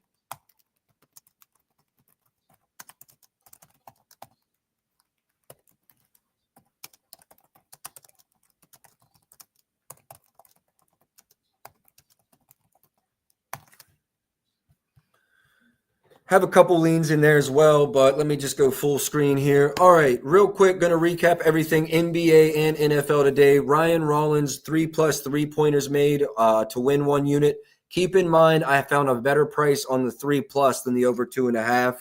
Have a couple leans in there as well, but let me just go full screen here. All right, real quick, going to recap everything NBA and NFL today. Ryan Rollins, 3+ three-pointers made to win 1 unit. Keep in mind, I found a better price on the 3+ than the over 2.5.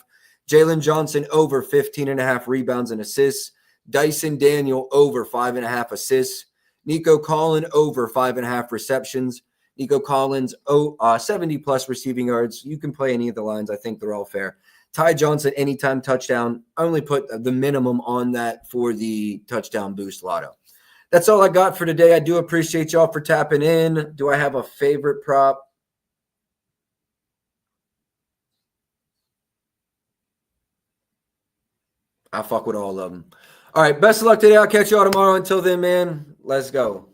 Jalen Johnson over 15.5 rebounds and assists. Dyson Daniel over 5.5 assists. Nico Collins over 5.5 receptions. Nico Collins, 70+ receiving yards. You can play any of the lines. I think they're all fair. Ty Johnson, anytime touchdown. I only put the minimum on that for the touchdown boost lotto. That's all I got for today. I do appreciate y'all for tapping in. Do I have a favorite prop? I fuck with all of them. All right, best of luck today. I'll catch y'all tomorrow. Until then, man, let's go.